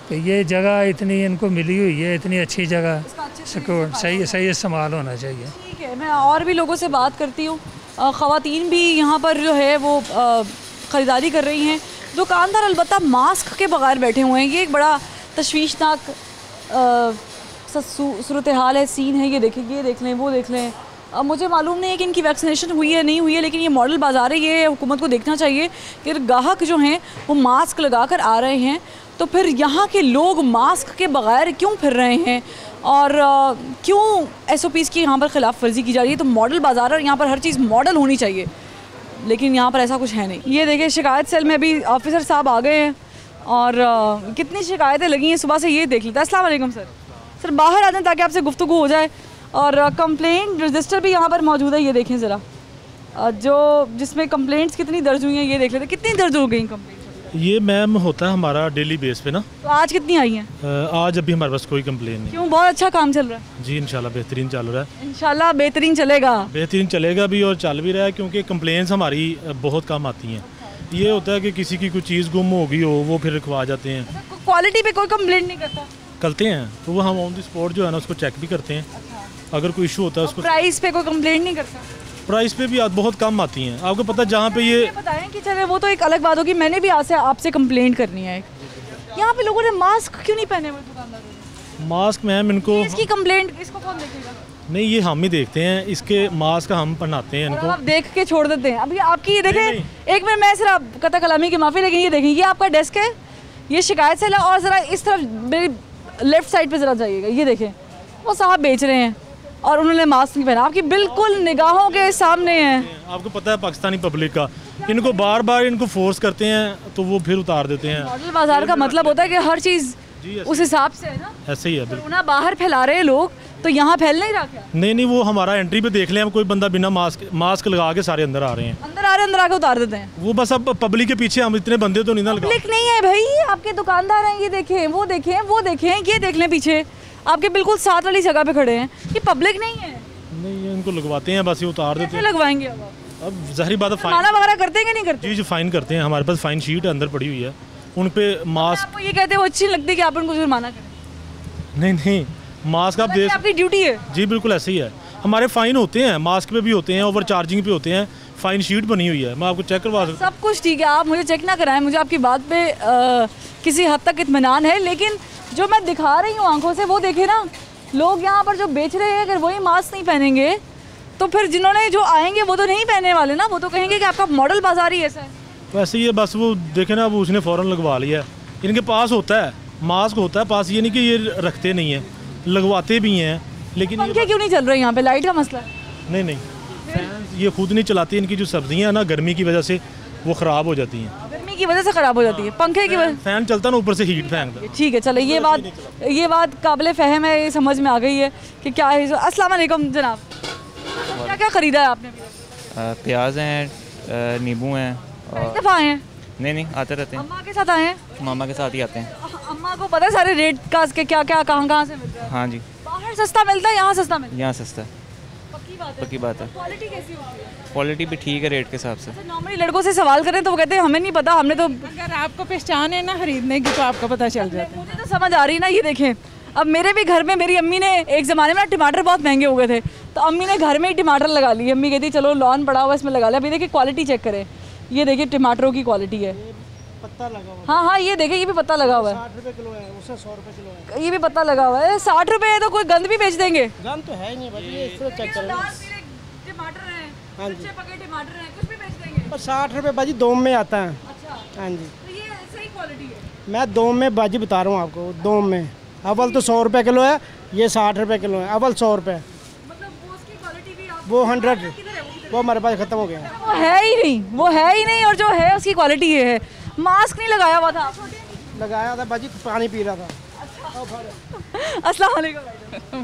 कि ये जगह इतनी इनको मिली हुई है, इतनी अच्छी जगह, सही इस्तेमाल होना चाहिए। ठीक है, मैं और भी लोगों से बात करती हूँ। ख़वातीन भी यहाँ पर जो है वो ख़रीदारी कर रही हैं। दुकानदार अलबत्ता मास्क के बगैर बैठे हुए हैं। ये एक बड़ा तशवीशनाक सूरत हाल है, सीन है। ये देख लें, वो देख लें। अब मुझे मालूम नहीं है कि इनकी वैक्सीनेशन हुई है नहीं हुई है, लेकिन ये मॉडल बाज़ार है, ये हुकूमत को देखना चाहिए कि ग्राहक जो हैं वो मास्क लगा कर आ रहे हैं, तो फिर यहाँ के लोग मास्क के बगैर क्यों फिर रहे हैं और क्यों SOPs की यहाँ पर ख़िलाफ़ वर्जी की जा रही है। तो मॉडल बाज़ार है और यहाँ पर हर चीज़ मॉडल होनी चाहिए, लेकिन यहाँ पर ऐसा कुछ है नहीं। ये देखिए, शिकायत सेल में अभी ऑफिसर साहब आ गए हैं और कितनी शिकायतें लगी हैं सुबह से, ये देख लेते हैं। अस्सलाम वालेकुम सर। सर बाहर आ जाएं ताकि आपसे गुफ्तगू हो जाए। और कंप्लेंट रजिस्टर भी यहाँ पर मौजूद है, ये देखें ज़रा, जो जिसमें कंप्लेंट्स कितनी दर्ज हुई हैं ये देख लेते हैं। कितनी दर्ज हो गई कंप्लेंट? ये मैम होता है हमारा डेली बेस पे ना। तो आज कितनी आई हैं? आज अभी हमारे पास कोई कंप्लेन नहीं। क्यों, बहुत अच्छा काम चल रहा है? जी इंशाल्लाह बेहतरीन चल रहा है। इंशाल्लाह बेहतरीन चलेगा। बेहतरीन चलेगा भी और चल भी रहा है, क्योंकि कंप्लेंट्स हमारी बहुत कम आती हैं। ये होता है कि किसी की कोई चीज़ गुम हो गई हो, वो फिर रखवा जाते हैं। क्वालिटी पे कोई कंप्लेंट नहीं करता? करते हैं, तो वो हम ऑन द स्पॉट जो है ना उसको चेक भी करते हैं। अगर कोई इशू होता है उसको। प्राइस पे कोई कंप्लेंट नहीं करता? प्राइस पे भी बहुत कम आती हैं। आपको पता है जहाँ पे ये बताएं कि चले वो तो एक अलग बात होगी, मैंने भी आज से आपसे कंप्लेंट करनी है। यहाँ पे लोगों ने मास्क क्यों नहीं पहने हुए दुकानदारों ने? मास्क मैम इनको इसकी कंप्लेंट इसको कौन देखेगा? नहीं, ये हम ही देखते हैं, इसके मास्क हम पहनाते हैं इनको। आप देख के छोड़ देते हैं? अभी आपकी ये देखें, एक मिनट मैं सिर्फ कथा कलामी की माफ़ी, लेकिन ये देखें, ये आपका डेस्क है, ये शिकायत से और ज़रा इस तरफ मेरी लेफ्ट साइड पे ज़रा जाइएगा। ये देखें वो साहब बेच रहे हैं और उन्होंने मास्क नहीं पहना, आपकी बिल्कुल निगाहों के सामने है। आपको पता है पाकिस्तानी पब्लिक का, इनको बार बार इनको फोर्स करते हैं तो वो फिर उतार देते हैं। मॉडल बाजार का मतलब होता है कि हर चीज़ उस हिसाब से है ना। ऐसे ही है बिल्कुल। कोरोना बाहर फैला रहे हैं लोग, तो यहाँ फैल नहीं रहा क्या? नहीं, वो हमारा एंट्री पे देख लें, हम कोई बंदा बिना मास्क लगा के सारे अंदर आ रहे हैं। अंदर आके उतार देते हैं। वो बस अब पब्लिक के पीछे हम इतने बंदे तो नहीं ना लगा। पब्लिक नहीं है भाई, आपके दुकानदार हैं, ये देखें, वो देखें, वो देखें, ये देख लें पीछे आपके बिल्कुल साथ वाली जगह पे खड़े हैं, ये पब्लिक नहीं है। नहीं, इनको लगवाते हैं, बस ये उतार देते हैं। लगवाएंगे अब जाहिर बात है, फाइन वगैरह करते हैं कि नहीं करते? जी फाइन करते हैं, हमारे पास फाइन शीट अंदर पड़ी हुई है, उन पे मास्क। आपको ये कहते हैं वो अच्छी लगती है कि आप उनको जुर्माना करें? नहीं, मास्क आप दे, आपकी ड्यूटी है। जी बिल्कुल ऐसे ही है, हमारे फाइन होते हैं, मास्क पे भी होते हैं, ओवर चार्जिंग पे होते हैं, फाइन शीट बनी हुई है, मैं आपको चेक करवा सकता हूँ। सब कुछ ठीक है, आप मुझे चेक ना कराएं, मुझे आपकी बात पे किसी हद तक इत्मीनान है, लेकिन जो मैं दिखा रही हूँ आंखों से वो देखे ना, लोग यहाँ पर जो बेच रहे हैं, अगर वही मास्क नहीं पहनेंगे तो फिर जिन्होंने जो आएंगे वो तो नहीं पहनने वाले ना, वो तो कहेंगे कि आपका मॉडल बाजार ही ऐसा है। वैसे ही है, बस वो देखे ना, वो उसने फ़ौरन लगवा लिया। इनके पास होता है मास्क, होता है पास, ये नहीं कि ये रखते नहीं है, लगवाते भी हैं। लेकिन पंखे क्यों नहीं चल रहे यहाँ पे? लाइट का मसला है? नहीं, ये खुद नहीं चलाती, इनकी जो सब्जियाँ ना गर्मी की वजह से वो ख़राब हो जाती हैं। गर्मी की वजह से ख़राब हो जाती है, पंखे की वजह? फैन चलता ना ऊपर से हीट फेंकता। ठीक है, चलो ये बात काबिल फ़हम है, ये समझ में आ गई है कि क्या है। अस्सलाम वालेकुम जनाब, क्या क्या ख़रीदा है आपने? प्याज हैं, नींबू हैं। कई दफ़ा आए हैं? नहीं, आते रहते हैं। अम्मा के साथ आए हैं? मामा के साथ ही आते हैं। अम्मा को पता है सारे रेट का, क्या क्या कहाँ से मिलता है? हाँ जी। बाहर सस्ता मिलता है, यहाँ सस्ता मिलता है? यहाँ सस्ता है। पक्की बात है। क्वालिटी कैसी होती है? क्वालिटी भी ठीक है रेट के हिसाब से। नॉर्मली लड़कों से सवाल करें तो वो कहते हैं हमें नहीं पता, हमने तो। अगर आपको पहचान है ना खरीदने की तो आपको पता चल जाता है। मुझे तो समझ आ रही ना, ये देखें, अब मेरे भी घर में मेरी अम्मी ने, एक ज़माने में टमाटर बहुत महंगे हो गए थे, तो अम्मी ने घर में ही टमाटर लगा लिए। अम्मी कहती चलो लॉन पड़ा हुआ इसमें लगा लिया। अभी देखिए क्वालिटी चेक करें, ये देखिए टमाटरों की क्वालिटी है, पत्ता लगा हुआ। हाँ, ये देखें, ये भी पत्ता लगा हुआ है, 60 रुपए किलो है, उससे 100 रुपए किलो है। ये भी पत्ता लगा हुआ है, 60 रुपए है तो कोई गंद भी बेच देंगे? गंद तो है ही नहीं भाई, ये इसको चेक करें। टमाटर है, हाँ जी, पके टमाटर है, कुछ भी बेच देंगे। और 60 रुपए बाजी दोम में आता है। अच्छा, हाँ जी, तो ये सही क्वालिटी है? मैं दोम में बाजी बता रहा हूँ आपको, दोम में अव्वल तो 100 रुपए किलो है, ये 60 रुपए किलो है, अव्वल 100 रुपए। वो 100, वो हमारे पास खत्म हो गया। वो है ही नहीं, वो है ही नहीं, और जो है उसकी क्वालिटी ये है। मास्क नहीं लगाया हुआ था? लगाया था बाजी, पानी पी रहा था। अस्सलाम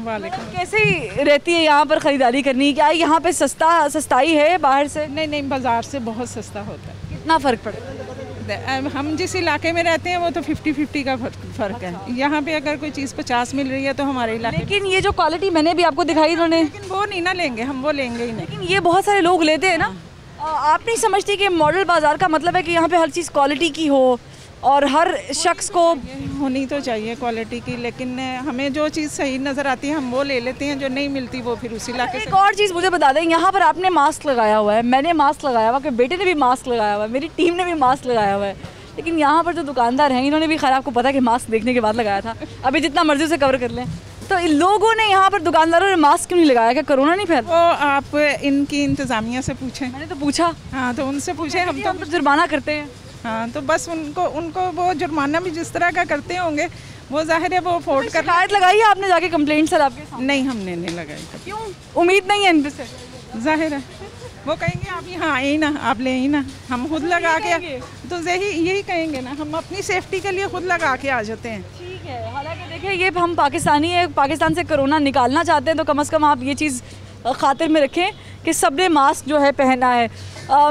वालेकुम। कैसे रहती है यहाँ पर ख़रीदारी करनी? क्या यहाँ पे सस्ताई है बाहर से? नहीं, बाज़ार से बहुत सस्ता होता है। कितना फ़र्क पड़ता है? हम जिस इलाके में रहते हैं वो तो 50-50 का फ़र्क है। यहाँ पे अगर कोई चीज़ 50 मिल रही है तो हमारे इलाके, लेकिन ये जो क्वालिटी मैंने भी आपको दिखाई इन्होंने, लेकिन वो नहीं ना लेंगे हम, वो लेंगे ही नहीं। लेकिन ये बहुत सारे लोग लेते हैं ना। आप नहीं समझती कि मॉडल बाज़ार का मतलब है कि यहाँ पे हर चीज़ क्वालिटी की हो और हर शख्स को होनी तो चाहिए क्वालिटी की, लेकिन हमें जो चीज़ सही नज़र आती है हम वो ले लेते हैं, जो नहीं मिलती वो फिर उसी इलाके से। एक और चीज़ मुझे बता दें, यहाँ पर आपने मास्क लगाया हुआ है, मैंने मास्क लगाया हुआ, कि बेटे ने भी मास्क लगाया हुआ है, मेरी टीम ने भी मास्क लगाया हुआ है, लेकिन यहाँ पर जो दुकानदार हैं इन्होंने भी, खैर आपको पता है कि मास्क देखने के बाद लगाया था, अभी जितना मर्जी से कवर कर लें, तो इन लोगों ने यहाँ पर दुकानदारों ने मास्क क्यों नहीं लगाया? क्या कोरोना नहीं फैला? वो आप इनकी इंतज़ामिया से पूछें। मैंने तो पूछा। हाँ, तो उनसे पूछें। हम तो जुर्माना करते हैं। हाँ, तो बस उनको वो जुर्माना भी जिस तरह का करते होंगे वो जाहिर है वो अफोर्ड कर। शिकायत लगाई है आपने जाके कंप्लेंट सर आपके साथ? नहीं, हमने नहीं लगाई। क्यों? उम्मीद नहीं है इन से? जाहिर है वो कहेंगे आप यहाँ आए ना, आप ले ही ना, हम खुद लगा के, तो यही कहेंगे ना, हम अपनी सेफ्टी के लिए खुद लगा के आ जाते हैं। ठीक है, हालांकि देखिए ये हम पाकिस्तानी है, पाकिस्तान से कोरोना निकालना चाहते हैं, तो कम से कम आप ये चीज़ खातिर में रखें कि सबने मास्क जो है पहना है।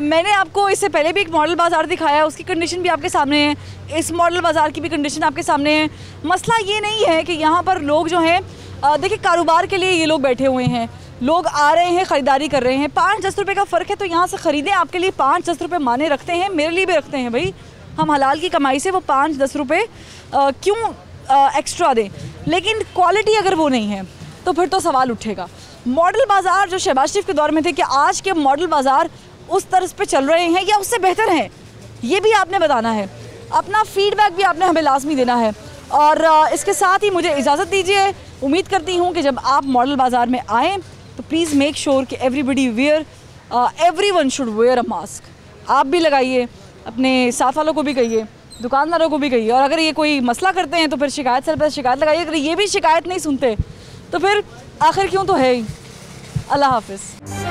मैंने आपको इससे पहले भी एक मॉडल बाज़ार दिखाया, उसकी कंडीशन भी आपके सामने है, इस मॉडल बाज़ार की भी कंडीशन आपके सामने है। मसला ये नहीं है कि यहाँ पर लोग जो हैं, देखिए कारोबार के लिए ये लोग बैठे हुए हैं, लोग आ रहे हैं, ख़रीदारी कर रहे हैं। 5-10 रुपये का फ़र्क है तो यहाँ से ख़रीदें, आपके लिए 5-10 रुपये माने रखते हैं, मेरे लिए भी रखते हैं भाई। हम हलाल की कमाई से वो 5-10 रुपये क्यों एक्स्ट्रा दें, लेकिन क्वालिटी अगर वो नहीं है तो फिर तो सवाल उठेगा। मॉडल बाज़ार जो शहबाज शरीफ के दौर में थे, कि आज के मॉडल बाज़ार उस तर्ज पे चल रहे हैं या उससे बेहतर हैं, ये भी आपने बताना है। अपना फीडबैक भी आपने हमें लाजमी देना है। और इसके साथ ही मुझे इजाज़त दीजिए। उम्मीद करती हूँ कि जब आप मॉडल बाज़ार में आएँ तो प्लीज़ मेक श्योर कि everybody wear, everyone should wear a mask. आप भी लगाइए, अपने साथ वालों को भी कहिए, दुकानदारों को भी कहिए। और अगर ये कोई मसला करते हैं तो फिर शिकायत सर पर शिकायत लगाइए। अगर ये भी शिकायत नहीं सुनते तो फिर आखिर क्यों तो है ही। अल्लाह हाफ़िज़।